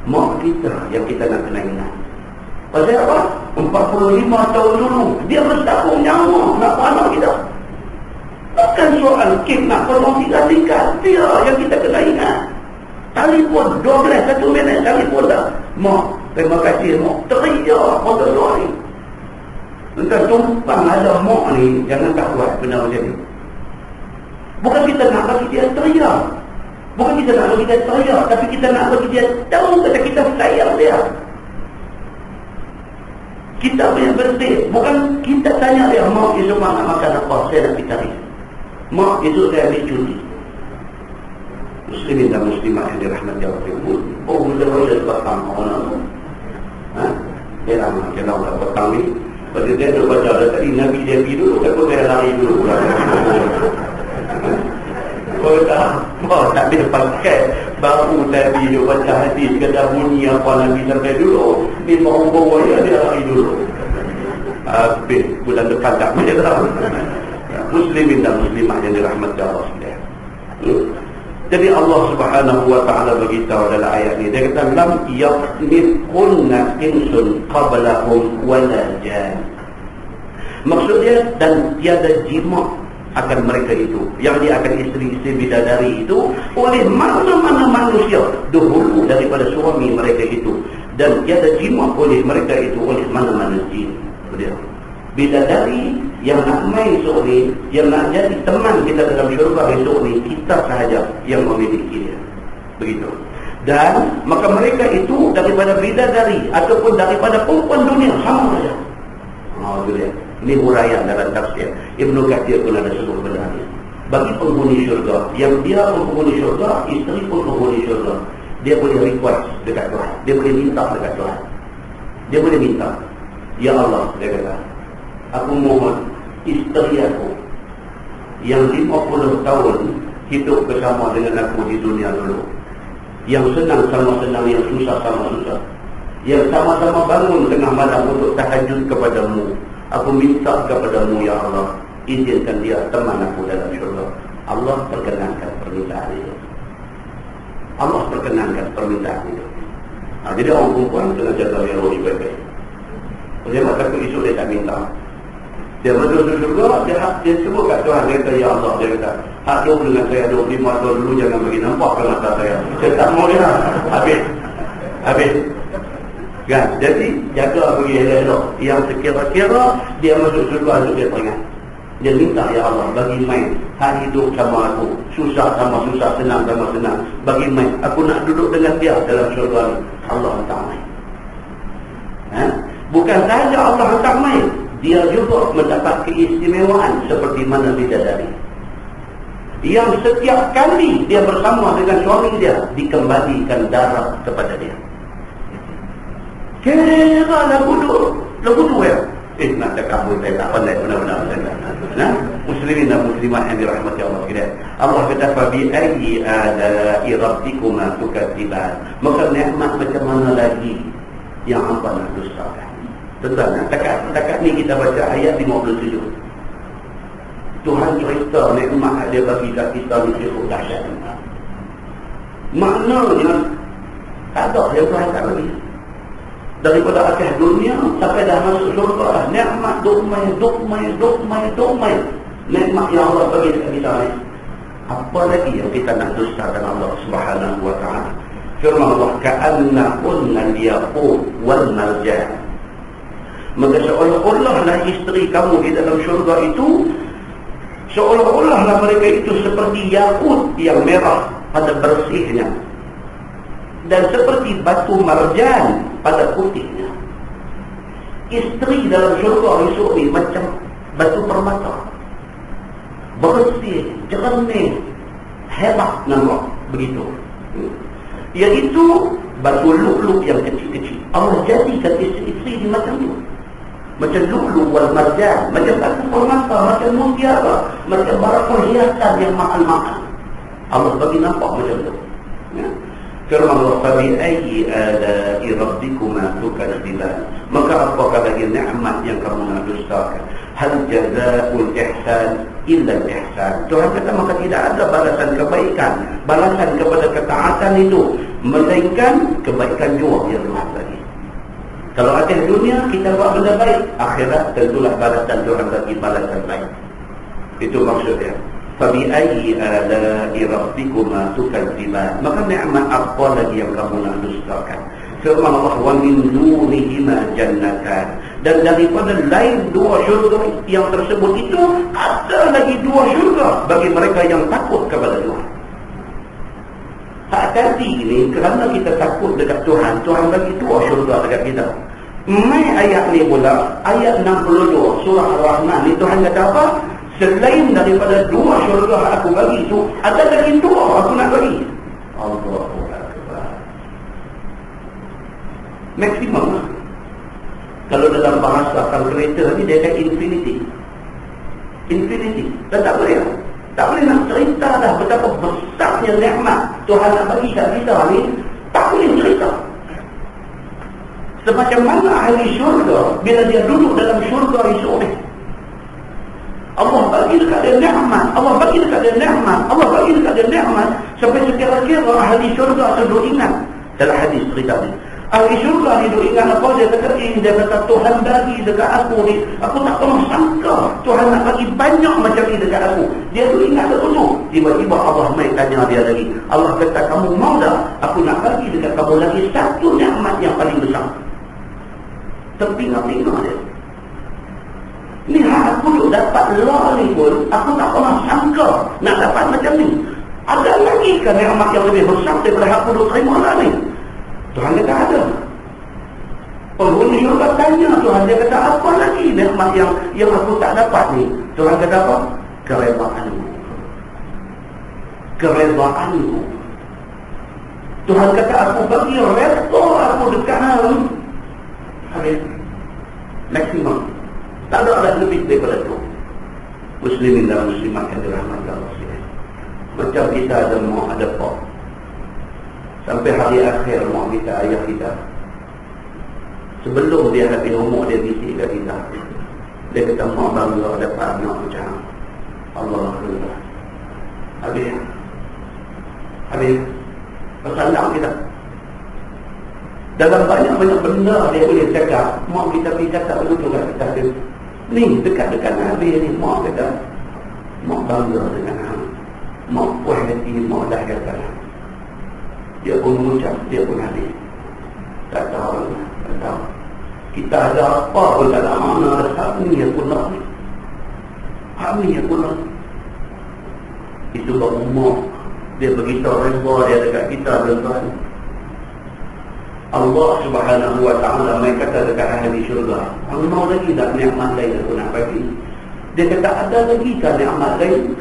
[SPEAKER 1] Mak kita yang kita nak kena ingat. Pasal apa? 45 tahun dulu dia bertabung nyawa nak anak kita. Bukan soal kek nak potong 3 tingkat. Dia yang kita kena ingat. Telefon 12 1 minit telefon dah. Mak, terima kasih mak. Teriak pada doa ni. Entah tumpang ada mak ni, jangan tak buat benda macam ni. Bukan kita nak bagi dia teriak. Bukan kita nak bagi dia teriak, tapi kita nak bagi dia tahu kata kita sayang dia. Kita punya birthday, bukan kita tanya dia, mak esok mak nak makan apa, saya nak pergi cari. Mak esok saya ambil cuti. Muslimin dan muslimah yang dirahmati Allah. Oh, mula-mula petang orang tu. Dia lama, dia nak petang ni. Pasal dia tu baca dah tadi, Nabi dia pergi dulu, takut saya lari dulu. Oh tak boleh pakai baru Nabi dia baca hadis kata bunyi apa Nabi sampai dulu. Ni baru bawa dia lari dulu. Habis bulan depan tak boleh tahu. Muslimin dan muslimah yang dirahmati Allah sekalian. Jadi Allah Subhanahu wa taala beritahu dalam ayat ni, dia kata lam yaqnikunna insun qablahum wala jan. Maksudnya dan tiada jima akan mereka itu, yang dia akan isteri-isteri bidadari itu oleh mana-mana manusia dahulu daripada suami mereka itu, dan tiada jima oleh mereka itu oleh mana-mana jin. Bidadari yang nak main esok ni, yang nak jadi teman kita dalam syurga esok ni, kita sahaja yang memiliki dia. Begitu. Dan maka mereka itu daripada bidadari ataupun daripada perempuan dunia sama saja. Itu dia. Ini huraian dalam tafsir Ibnu Katsir pun ada sebut benda ni. Bagi penghuni syurga, yang dia penghuni syurga, isteri pun penghuni syurga, dia boleh request dekat Tuhan, dia boleh minta dekat Tuhan. Dia boleh minta, ya Allah, dia kata, aku mohon isteri aku yang 50 tahun hidup bersama dengan aku di dunia dulu, yang senang sama senang, yang susah sama susah, yang sama-sama bangun tengah malam untuk tahajud kepadamu. Aku minta kepadamu ya Allah, izinkan dia teman aku dalam syurga. Allah perkenankan permintaan itu. Allah perkenankan permintaan itu. Jadi orang perempuan kena jaga biologi baik-baik. Sebab takut esok dia tak minta. Dia masuk syurga, dia sebut kat Tuhan, dia kata, ya Allah, dia kata, hak tu dengan saya 25 tahun dulu, jangan bagi nampak ke mata saya. Saya tak mau dia. Habis. Kan? Jadi, jaga bagi elok-elok. Yang sekira-kira, dia masuk syurga, dia teringat. Dia minta, ya Allah, bagi main. Hak hidup sama aku. Susah sama susah, senang sama senang. Bagi main. Aku nak duduk dengan dia dalam syurga ni. Allah hantar main. Bukan sahaja Allah hantar main. Dia juga mendapat keistimewaan seperti mana bidadari. Yang setiap kali dia bersama dengan suami dia, dikembalikan darah kepada dia. Kira lagu tu ya. Nak cakap pun saya tak pandai benar-benar. Muslimin dan muslimat yang dirahmati Allah sekalian. Allah kata fabi ayyi ala'i rabbikuma tukadziban. Maka nikmat macam mana lagi yang hamba nak dustakan? Tentang takat ni kita baca ayat 57. Tuhan cerita nikmat dia bagi kat kita ni cukup dahsyat. Maknanya tak ada yang Tuhan tak bagi. Daripada akhir dunia sampai dah masuk syurga, nikmat dukmai. Nikmat yang Allah bagi kat kita ni. Apa lagi yang kita nak dustakan Allah Subhanahu wa taala? Firman Allah, ka'annahunna al-yaqut wal marjan. Maka seolah-olahlah isteri kamu di dalam syurga itu, seolah-olahlah mereka itu seperti yakut yang merah pada bersihnya, dan seperti batu marjan pada putihnya. Isteri dalam syurga esok ni macam batu permata, bersih, jernih, hebat nampak begitu. Iaitu batu lu'lu' yang kecil-kecil. Allah jadikan isteri di macam itu. Macam lu'lu' wal marjan, macam batu permata, macam mutiara, macam barang perhiasan yang mahal-mahal. Allah bagi nampak macam itu. Ya. Firman Allah, fabi ayyi ala'i rabbikuma tukadziban. Maka apakah lagi nikmat yang kamu nak dustakan? Hal jazaa'ul ihsan illa al-ihsan. Tuhan kata maka tidak ada balasan kebaikan, balasan kepada ketaatan itu, melainkan kebaikan jua yang lebih lagi. Kalau akhir dunia kita buat benda baik, akhirat tentulah balasan Tuhan bagi balasan baik. Itu maksudnya. Fabi ayyi ala'i rabbikuma tukadziban. Maka nikmat apa lagi yang kamu nak dustakan? Firman Allah, wa min dunihima jannatan. Dan daripada lain dua syurga yang tersebut itu, ada lagi dua syurga bagi mereka yang takut kepada Tuhan. Hati-hati ini, kerana kita takut dekat Tuhan, Tuhan bagi dua syurga dekat kita. Mai ayat ni pula, ayat 62 surah Ar-Rahman ni, Tuhan kata apa? Selain daripada dua syurga aku bagi itu, ada lagi dua aku nak bagi. Allahu Akbar. Maksimum. Kalau dalam bahasa kalkulator ni dia kata infinity. Dan tak boleh. Tak boleh nak cerita dah betapa besarnya nikmat Tuhan nak bagi kat kita ni. Tak boleh cerita. Semacam mana ahli syurga bila dia duduk dalam syurga esok ni. Allah bagi dekat dia nikmat, Allah bagi dekat dia nikmat sampai sekira-kira ahli syurga tu duk ingat. Dalam hadis cerita ni, ahli syurga ni duk ingat apa? Dia kata Tuhan bagi dekat aku ni, aku tak pernah sangka Tuhan nak bagi banyak macam ni dekat aku. Dia duk ingat betul. Tiba-tiba Allah mai tanya dia lagi. Allah kata, kamu mau tak aku nak bagi dekat kamu lagi satu nikmat yang paling besar? Terpinga-pinga dia. Ni aku duk dapat lah ni pun, aku tak pernah sangka nak dapat macam ni. Ada lagi kan nikmat yang lebih besar daripada aku duk terima lah ni? Tuhan kata ada. Penghuni syurga tanya Tuhan, dia kata apa lagi nikmat yang aku tak dapat ni? Tuhan kata apa? Keredaanku. Tuhan kata aku bagi redha aku dekat ni. Habis. Maksimum. Tak ada lebih daripada itu. Muslimin dan muslimat yang dirahmati Allah sekalian. Macam kita ada mak, ada pak. Sampai hari akhir mak kita, ayah kita Sebelum dia habis umur dia bisik kat kita. Dia kata mak bangga dapat anak macam Alhamdulillah. Habis bersalam kita. Dalam banyak-banyak benda dia boleh cakap. Mak kita pergi cakap begitu kat kita. Ni dekat-dekat Nabi ni mak kata mak bangga dengan hang. Mak puas hati mak dah kata. Dia pun mengucap, dia pun hadis. Tak tahu. Kita ada apa pun tak ada mana. Hak ni yang pun nak. Hak ni yang pun nak. Itu baru mak. Dia beritahu reba dia dekat kita tuan-tuan. Allah Subhanahu wa ta'ala mai kata dekat ahli syurga, "Hang mau lagi tak nikmat lain aku nak bagi?" Dia kata, "Ada lagi kan nikmat lain?"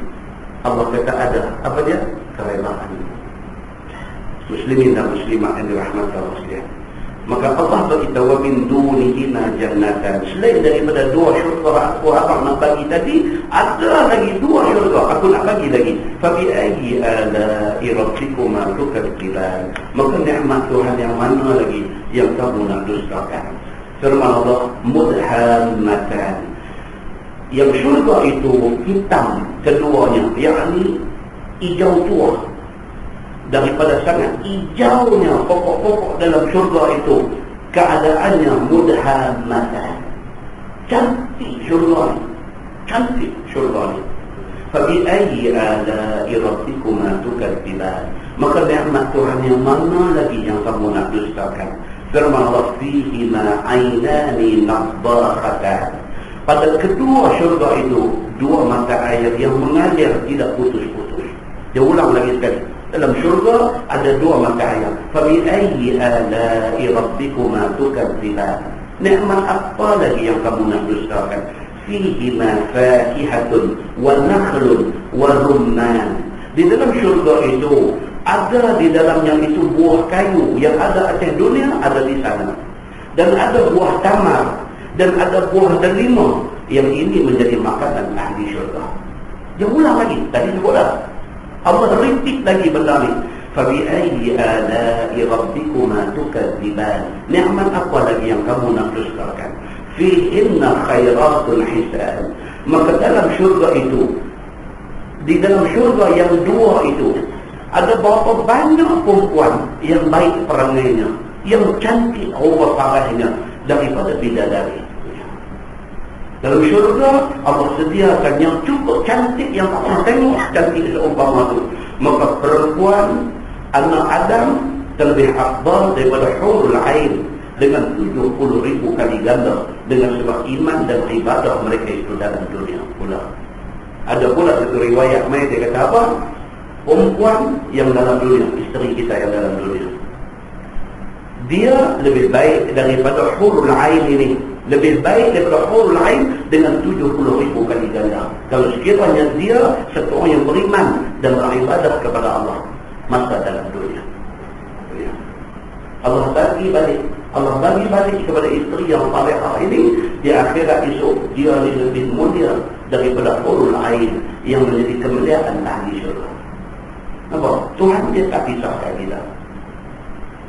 [SPEAKER 1] Allah kata, "Ada." Apa dia? Kerelaan. Muslimin dan muslimat yang dirahmati Allah sekalian. Maka Allah beritahu, "Wa min dunihima jannatan." Selain daripada dua syurga aku abang nak bagi tadi, ada lagi dua syurga aku nak bagi lagi. Fa bi ayyi ala'i rabbikuma tukadziban. Maka nikmat Tuhan yang mana lagi yang kamu nak dustakan? Firman Allah, mudhammatan. Yang syurga itu hitam keduanya, yakni hijau tua. Daripada sangat hijaunya pokok-pokok dalam syurga itu, keadaannya mudhammatan. Cantik syurga ni. Cantik syurga ni. Fabi ayyi ala'i rabbikuma tukadziban. Maka nikmat Tuhan yang mana lagi yang kamu nak dustakan? Firman Allah, fihima aynani nadhahatan. Pada kedua syurga itu, dua mata air yang mengalir tidak putus-putus. Dia ulang lagi sekali. Dalam syurga ada dua mata air. Fabi ayyi ala'i rabbikuma tukadziban. Nikmat apa lagi yang kamu nak dustakan? Fihima fakihatun wa nakhlun wa rumman. Di dalam syurga itu ada di dalamnya itu buah kayu yang ada atas dunia, ada di sana. Dan ada buah tamar dan ada buah delima, yang ini menjadi makanan ahli syurga. Dia ulang lagi, tadi sebut dah. Allah repeat lagi benda ni. Fabi ayyi ala'i rabbikuma tukadziban. Nikmat apa lagi yang kamu nak dustakan? Fihinna khairatun hisan. Maka dalam syurga itu, di dalam syurga yang dua itu, ada berapa banyak perempuan yang baik perangainya, yang cantik rupa parahnya daripada bidadari. Dalam syurga Allah sediakan yang cukup cantik, yang tak pernah tengok cantik seumpama itu. Maka perempuan anak Adam terlebih afdal daripada hurul ain dengan 70,000 kali ganda, dengan sebab iman dan ibadah mereka itu dalam dunia pula. Ada pula satu riwayat mai dia kata apa? Perempuan yang dalam dunia, isteri kita yang dalam dunia, dia lebih baik daripada hurul ain ini. Lebih baik daripada hurul ain dengan 70,000 kali ganda. Kalau sekiranya dia seorang yang beriman dan beribadah kepada Allah masa dalam dunia. Allah bagi balik kepada isteri yang salihah ini di akhirat esok, dia lebih mulia daripada hurul ain yang menjadi kemuliaan ahli syurga. Nampak? Tuhan dia tak pisahkan kita.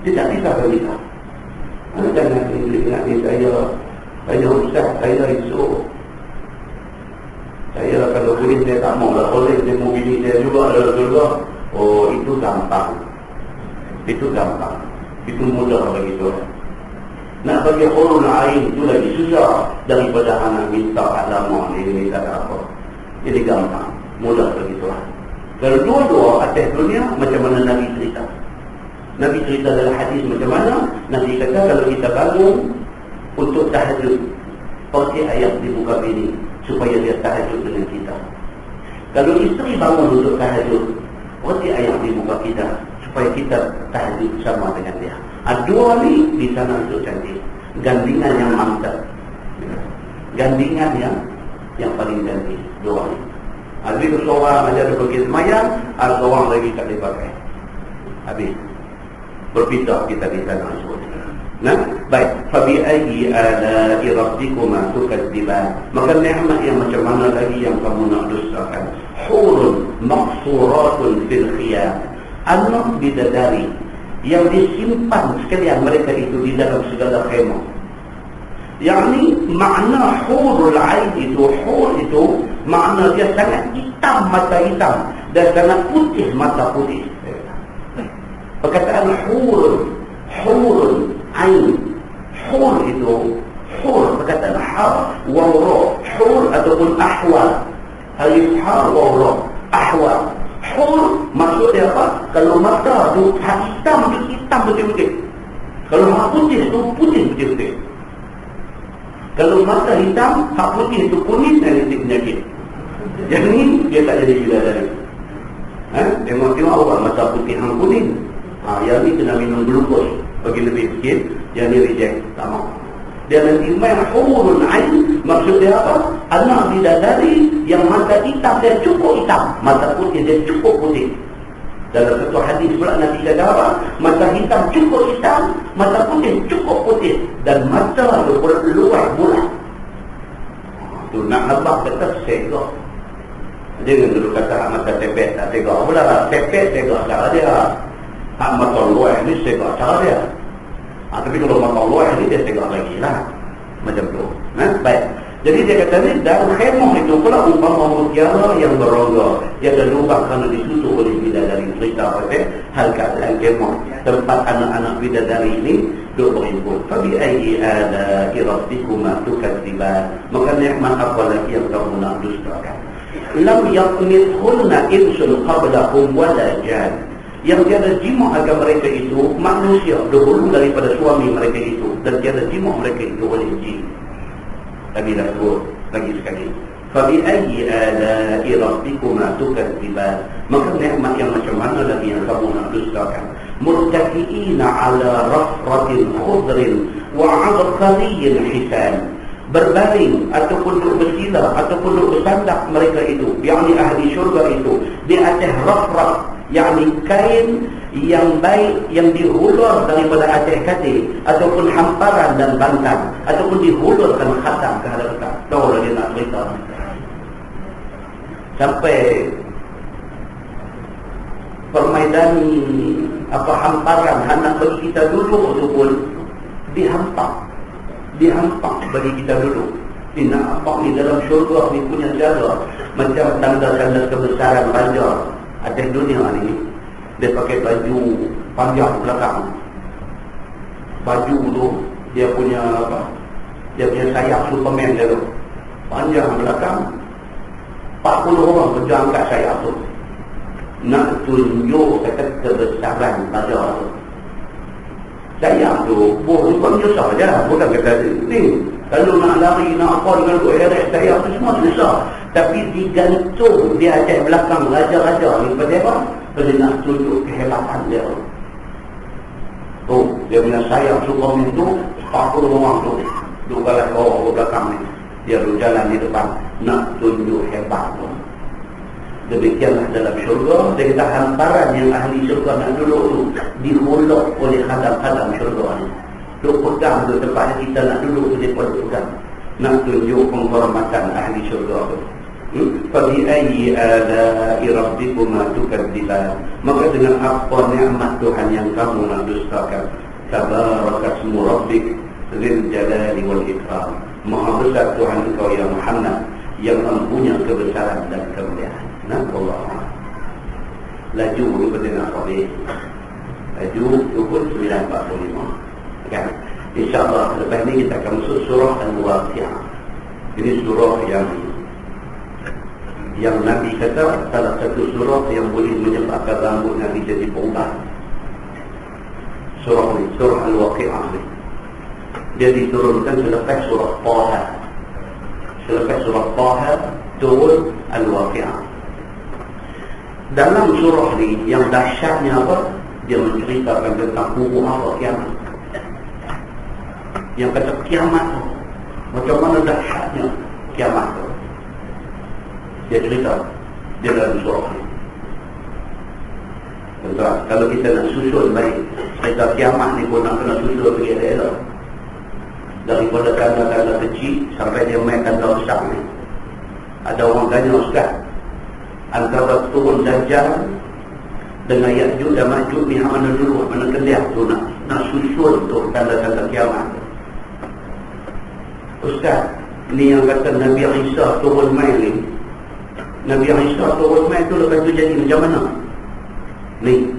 [SPEAKER 1] Dia tak pisahkan kita. Jangan ingat ni saya ustaz, saya esok, saya kalau boleh saya tak mau lah, boleh saya mau bini saya juga dalam syurga. Oh, itu gampang. Itu mudah bagi Tuhan. Nak bagi hurul ain itu lagi susah daripada anak minta agama ni tak ada apa. Jadi gampang, mudah bagi Tuhan. Kalau dua-dua atas dunia, macam mana Nabi cerita? Nabi cerita dalam hadis macam mana? Nabi kata kalau kita bangun untuk tahajud, pakai ayat di muka bini supaya dia tahajud dengan kita. Kalau isteri bangun untuk tahajud, pakai ayat di muka kita supaya kita tahajud bersama dengan dia. Dua ni di sana itu cantik. Gandingan yang mantap. Gandingan yang paling cantik. Dua ni. Habis seorang aja ada pergi semayang, seorang lagi tak boleh pakai. Habis. Berpisah kita di sana semua. Nah, baik. Fabi ayyi ala'i rabbikuma tukadziban. Maka nikmat yang macam mana lagi yang kamu nak dustakan? Hurun maqsuratun fil khiyam. Anak bidadari yang disimpan sekalian mereka itu di dalam segala khemah. yakni makna hurul ain itu, hur itu makna dia sangat hitam, mata hitam, dan sangat putih, mata putih. Perkataan hurul ain, hur itu, hur perkataan ha waw ra, hur ataupun ahwal, alif ha waw ra, ahwal. Hur maksudnya apa? Kalau mata tu hitam betul-betul. Kalau hak putih tu putih betul-betul. Kalau mata hitam, hak putih tu kuning dan penyakit. Yang ni dia tak jadi bidadari. Tengok awak mata putih hang kuning. Yang ni kena minum glukos bagi lebih sikit. Yang ni reject, tak mau. Dia nanti main hurul ain, maksudnya apa? Anak bidadari yang mata hitam dia cukup hitam, mata putih dia cukup putih. Dalam satu hadis pula Nabi kata apa? Mata hitam cukup hitam, mata putih cukup putih, dan mata luar bulat. Tu nak abang kata segak. Jangan dulu kata mata tepet tak segak. Mula tepet segak cara dia. Hak mata luar ni segak cara dia. Tapi kalau mata luar ni dia tegak lagi lah. Macam tu. Baik. Jadi dia kata ni, dalam khemah itu pula umpama mutiara yang berongga. Dia ada lubang kerana ditutup oleh bidadari. Cerita pasal hal keadaan khemah. Tempat anak-anak bidadari ini duduk berhimpun. Fabi ayyi ala rabbikuma tukadziban. Maka nikmat apa lagi yang kamu nak dustakan? Lam yaqmithunna insun qablakum wala jan. Yang tiada jima akan mereka itu manusia dahulu daripada suami mereka itu, dan tiada jima mereka itu oleh jin. Lagi dah sebut lagi sekali. Fabi ayyi ala'i rabbikuma tukadziban. Maka nikmat yang macam mana lagi yang kamu nak dustakan? Muttaqiina ala rafratin khudrin wa 'abqariyyin hisan. Berbaring ataupun duduk bersila ataupun duduk bersandar mereka itu, yakni ahli syurga itu, di atas rafraf, yakni kain yang baik yang dihulur daripada atas katil, ataupun hamparan dan bantal, ataupun dihulurkan khatam ke hadapan. Tahu lah dia nak cerita sampai permainan apa hamparan hendak bagi kita duduk itu pun dihampak bagi kita duduk. Nak nampak ni dalam syurga ni punya jaga macam tanda-tanda kebesaran raja atas dunia ni. Dia pakai baju panjang belakang. Baju tu dia punya apa? Dia punya sayap Superman dia tu. Panjang belakang. 40 orang berjuang kat sayap tu. Nak tunjuk kata kebesaran raja tu. Sayap tu bukan susah je. Bukan kata ni kalau nak lari nak apa dengan duk heret sayap tu semua susah. Tapi digantung di atas belakang raja-raja ni pada apa? Pada nak tunjuk kehebatan dia. Tu dia punya sayap Superman tu 40 orang tu duk galah bawah ke belakang ni. Dia duk jalan di depan nak tunjuk hebat tu. Demikianlah dalam syurga. Dia kata hamparan yang ahli syurga nak duduk tu dihulur oleh khadam-khadam syurga ni. Duk pegang tu tempat kita nak duduk tu dia pun pegang. Nak tunjuk penghormatan ahli syurga tu. Fabi ayyi ala'i rabbikuma tukadziban. Maka dengan apa nikmat Tuhan yang kamu nak dustakan? Tabarakasmu rabbik dzil jalali wal ikram. Maha besar Tuhan engkau ya Muhammad yang mempunyai kebesaran dan kemuliaan. Allah. Laju daripada Nabi. Laju itu pun 945. Kan? InsyaAllah lepas ni kita akan masuk surah Al-Waqi'ah. Ini surah yang Nabi kata salah satu surah yang boleh menyebabkan rambut Nabi jadi berubah. Surah ni, surah Al-Waqi'ah ni. Dia diturunkan selepas surah Taha. Selepas surah Taha turun Al-Waqi'ah. Dalam surah ni yang dahsyatnya apa? Dia menceritakan tentang hukum apa kiamat. Yang kata kiamat tu macam mana dahsyatnya kiamat tu. Dia cerita dia dalam surah ni. Tuan, kalau kita nak susun baik cerita kiamat ni pun nak kena susun pergi elok. Daripada tanda-tanda kecil sampai dia main tanda besar ni. Ada orang tanya, Ustaz, antara turun Dajjal dengan Ya'juj dan Ma'juj ni mana dulu, mana kelihat tu nak susun tu tanda-tanda kiamat. Ustaz, ini yang kata Nabi Isa turun main ni. Nabi Isa turun main tu lepas tu jadi macam mana? Ni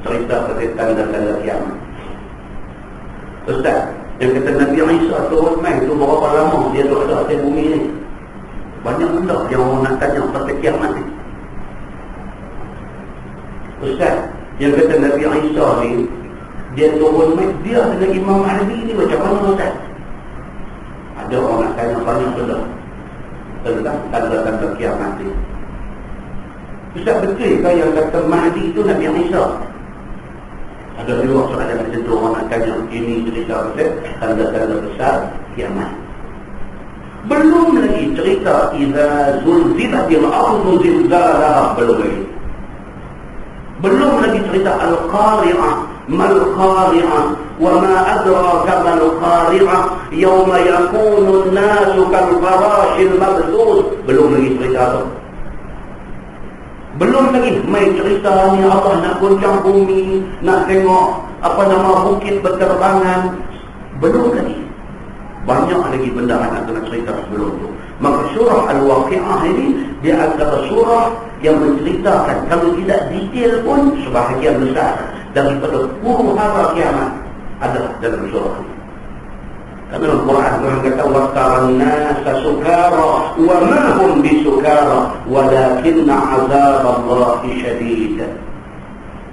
[SPEAKER 1] cerita pasal tanda-tanda kiamat. Ustaz, yang kata Nabi Isa turun main tu berapa lama dia duduk ada atas bumi ni? Banyak benda yang orang nak tanya pasal kiamat ni. Ustaz, yang kata Nabi Isa ni dia turun main, dia dengan Imam Mahdi ni macam mana Ustaz? Ada orang nak tanya banyak benda tentang tanda-tanda kiamat ni. Ustaz, betul ke yang kata Mahdi itu Nabi Isa? Ada dua soalan macam tu orang nak tanya. Ini cerita pasal tanda-tanda besar kiamat. Belum lagi cerita idza zulzilatil ardu zilzalaha, belum lagi cerita al-qari'ah, mal qari'ah, wa ma adraka mal qari'ah, yawma yakunu an-nasu kal farashil mabthus. Belum lagi cerita tu. Belum lagi main cerita ni Allah nak goncang bumi, nak tengok apa nama bukit berterbangan. Belum lagi. Banyak lagi benda nak kena cerita sebelum tu. Maka surah Al-Waqi'ah ini dia antara surah yang menceritakan, kalau tidak detail pun, sebahagian besar daripada huru-hara kiamat ada dalam surah ini. Karena Al-Quran Tuhan kata waqtaran nasa sukara wa ma hum bisukara walakinna azaballahi syadid.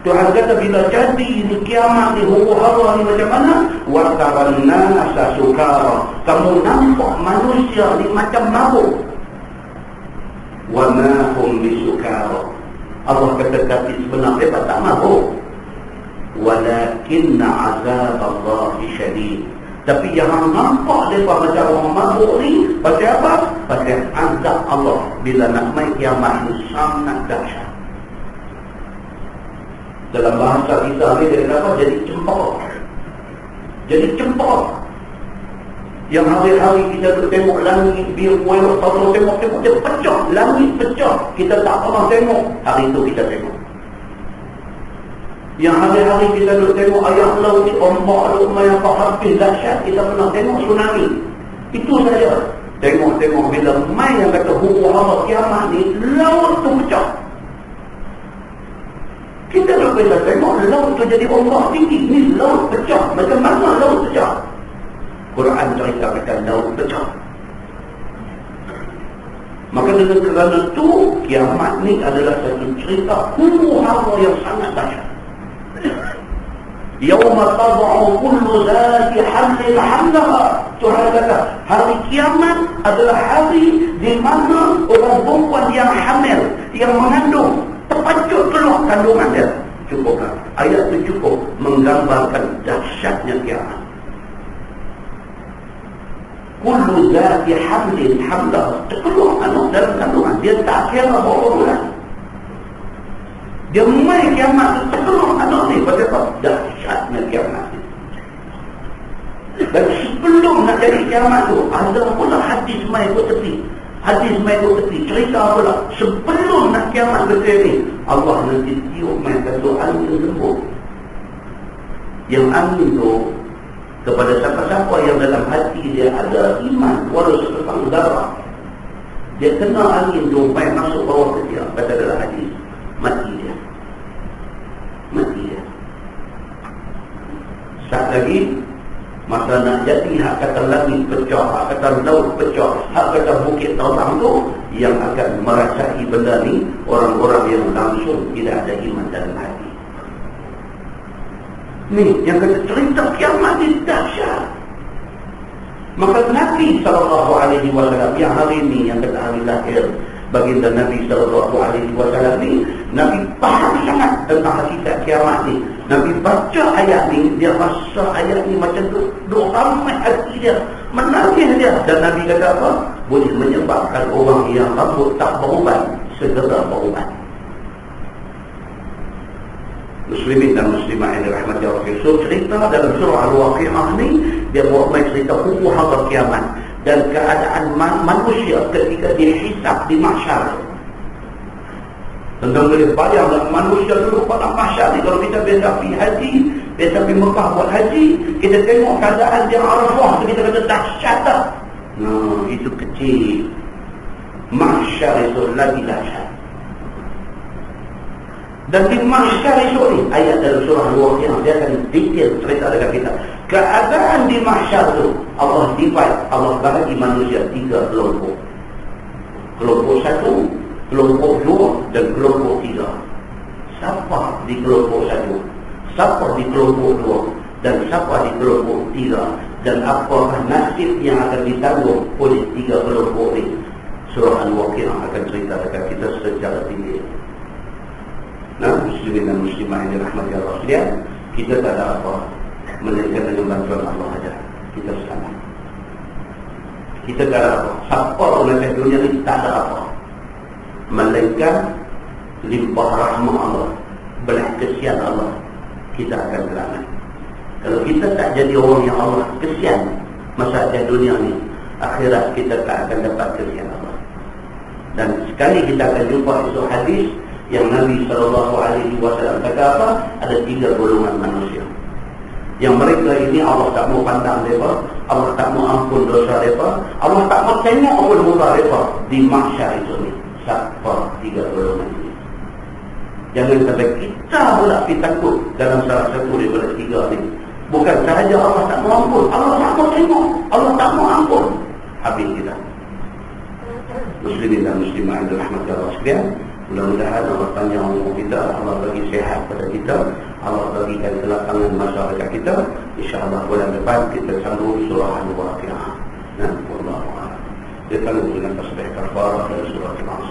[SPEAKER 1] Tuhan kata bila jadi ni kiamat ni huru-hara ni macam mana? Waqtaran nasa sukara, kamu nampak manusia ni macam mabuk. Wa ma hum bisukara, Allah kata tapi sebenarnya tak mabuk. Walakinna azaballahi syadid, tapi yang nampak mereka macam orang mabuk ni pasal apa? Pasal azab Allah bila nak main kiamat ni sangat dahsyat. Dalam bahasa kita ni dia kata jadi cempaka. Jadi cempaka. Yang hari-hari kita tu tengok langit biru kuala, kalau tengok dia pecah, langit pecah. Kita tak pernah tengok, hari itu kita tengok. Yang hari-hari kita duduk tengok ayah laut ni, ombak laut yang habis dahsyat, kita pernah tengok tsunami. Itu saja. Tengok-tengok bila mai yang kata huru-hara kiamat ni, laut tu pecah. Kita dah bisa tengok laut tu jadi ombak tinggi. Ni laut pecah. Macam mana laut pecah? Quran cerita kata laut pecah. Maka dengan kerana tu, kiamat ni adalah satu cerita huru-hara yang sangat dahsyat. Yauma tad'u kullu dhati hamlin hamlaha. Tuhan kata hari kiamat adalah hari di mana orang perempuan yang hamil, yang mengandung, terpacut keluar kandungan dia. Cukuplah. Ayat itu cukup menggambarkan dahsyatnya kiamat. Kullu dhati hamlin hamlaha, terkeluar anak dalam kandungan. Dia tak kira berapa bulan. Dia main kiamat tu terkeluar anak ni. Pasal apa? Dahsyatnya kiamat ni. Dan sebelum nak jadi kiamat tu, ada pula hadis main ke tepi. Hadis main ke tepi. Cerita pula, sebelum nak kiamat betul ni, Allah nanti tiup main satu angin lembut. Yang angin tu, kepada siapa-siapa yang dalam hati dia ada iman, walau setepang darah, dia kena angin tu main masuk bawah ke dia. Kata dalam hadis, mati dia. Mati dia. Saat lagi masa nak jadi hak kata langit pecah, hak kata laut pecah, hak kata bukit terbang tu, yang akan merasai benda ni orang-orang yang langsung tidak ada iman dalam hati. Ni yang kata cerita kiamat ni dahsyat. Maka Nabi SAW yang hari ni, yang kata hari lahir baginda Nabi SAW ni, Nabi faham sangat tentang hakikat kiamat ni. Nabi baca ayat ni, dia rasa ayat ni macam tu, duk ramai hati dia, menangis dia. Dan Nabi kata apa? Boleh menyebabkan orang yang rambut tak berubat segera berubat. Muslimin dan muslimah yang dirahmati Allah. So cerita dalam surah Al-Waqi'ah ni, dia buat main cerita huru-hara kiamat dan keadaan manusia ketika dihisab di mahsyar. Tentang boleh bayang manusia dulu pada mahsyar ni, kalau kita biasa pergi haji, biasa pergi Mekah buat haji, kita tengok keadaan di Arafah tu, kita kata dahsyat dah. Nah, itu kecil. Mahsyar itu lagi dahsyat. Dan di mahsyar itu ni, ayat dalam surah Al-Waqiah, dia akan detail cerita dekat kita. Keadaan di mahsyar itu, Allah divide, Allah bagi manusia 3 kelompok. Kelompok 1, kelompok 2 dan kelompok 3. Siapa di kelompok 1? Siapa di kelompok 2? Dan siapa di kelompok 3? Dan apakah nasib yang akan ditanggung oleh 3 kelompok ini? Surah Al-Waqiah akan cerita dekat kita secara tinggi. Nah, muslimin dan muslimah yang dirahmati Allah sekalian, kita tak ada apa melainkan dengan bantuan Allah saja. Kita selamat. Kita tak ada apa. Siapa orang di dunia ini tak ada apa melainkan limpah rahmat Allah, belah kesian Allah, kita akan selamat. Kalau kita tak jadi orang yang Allah kesian masa di dunia ini, akhirat kita tak akan dapat kesian Allah. Dan sekali kita akan jumpa isu hadis yang Nabi SAW kata apa? Ada 3 golongan manusia. Yang mereka ini Allah tak mau pandang mereka, Allah tak mau ampun dosa mereka, Allah tak mau tengok pun muka mereka di mahsyar itu ni. Siapa 3 golongan ini? Jangan sampai kita pula pergi takut dalam salah satu daripada 3 ni. Bukan sahaja Allah tak mau ampun, Allah tak mau tengok, Allah tak mau ampun, habis kita. Muslimin dan muslimah yang dirahmati Allah sekalian, mudah-mudahan Allah panjang umur kita, Allah bagi sehat pada kita, Allah bagikan kelapangan masa dekat kita. InsyaAllah bulan depan kita sambung surah Al-Waqiah. Nah, wallahu a'lam. Kita sambung dengan tasbih kafarah dan surah Al-Nas.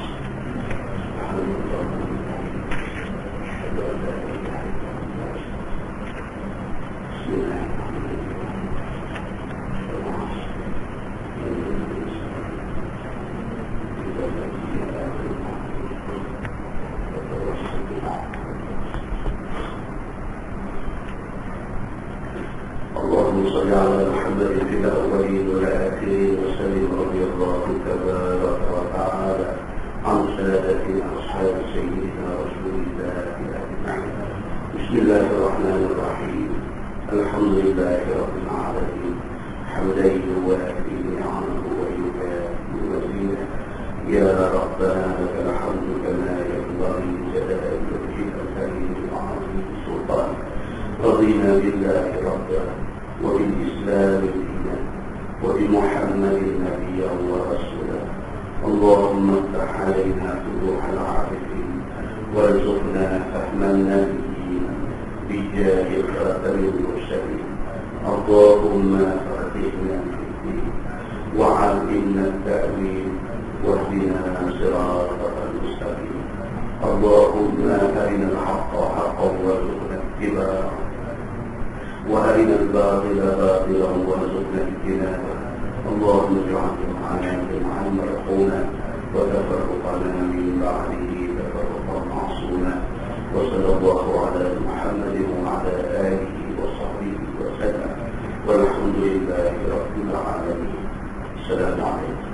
[SPEAKER 1] اللهم صل على محمد في الأولين والآخرين وسلم رضي الله تبارك وتعالى عن سادتنا أصحاب سيدنا رسول الله أجمعين. بسم الله الرحمن الرحيم. الحمد لله رب العالمين حمدا يوافي نعمه ويكافئ مزيده. يا ربنا لك الحمد كما ينبغي لجلال وجهك الكريم وعظيم سلطانك. رضينا بالله ربا وبالإسلام دينا وبمحمد نبيا ورسولا. اللهم افتح علينا فتوح العارفين وارزقنا فهم النبيين بجاه خاتم المرسلين. اللهم فقهنا في الدين وعلمنا التأويل واهدنا صراطك المستقيم. اللهم أرنا الحق حقا وارزقنا اتباعه وأرنا الباطل باطلا وارزقنا اجتنابه. اللهم اجعل جمعنا جمعا مرحوما وتفرقنا من بعده تفرقا معصوما. وصلى الله على محمد وعلى آله وصحبه وسلم والحمد لله رب العالمين. السلام عليكم.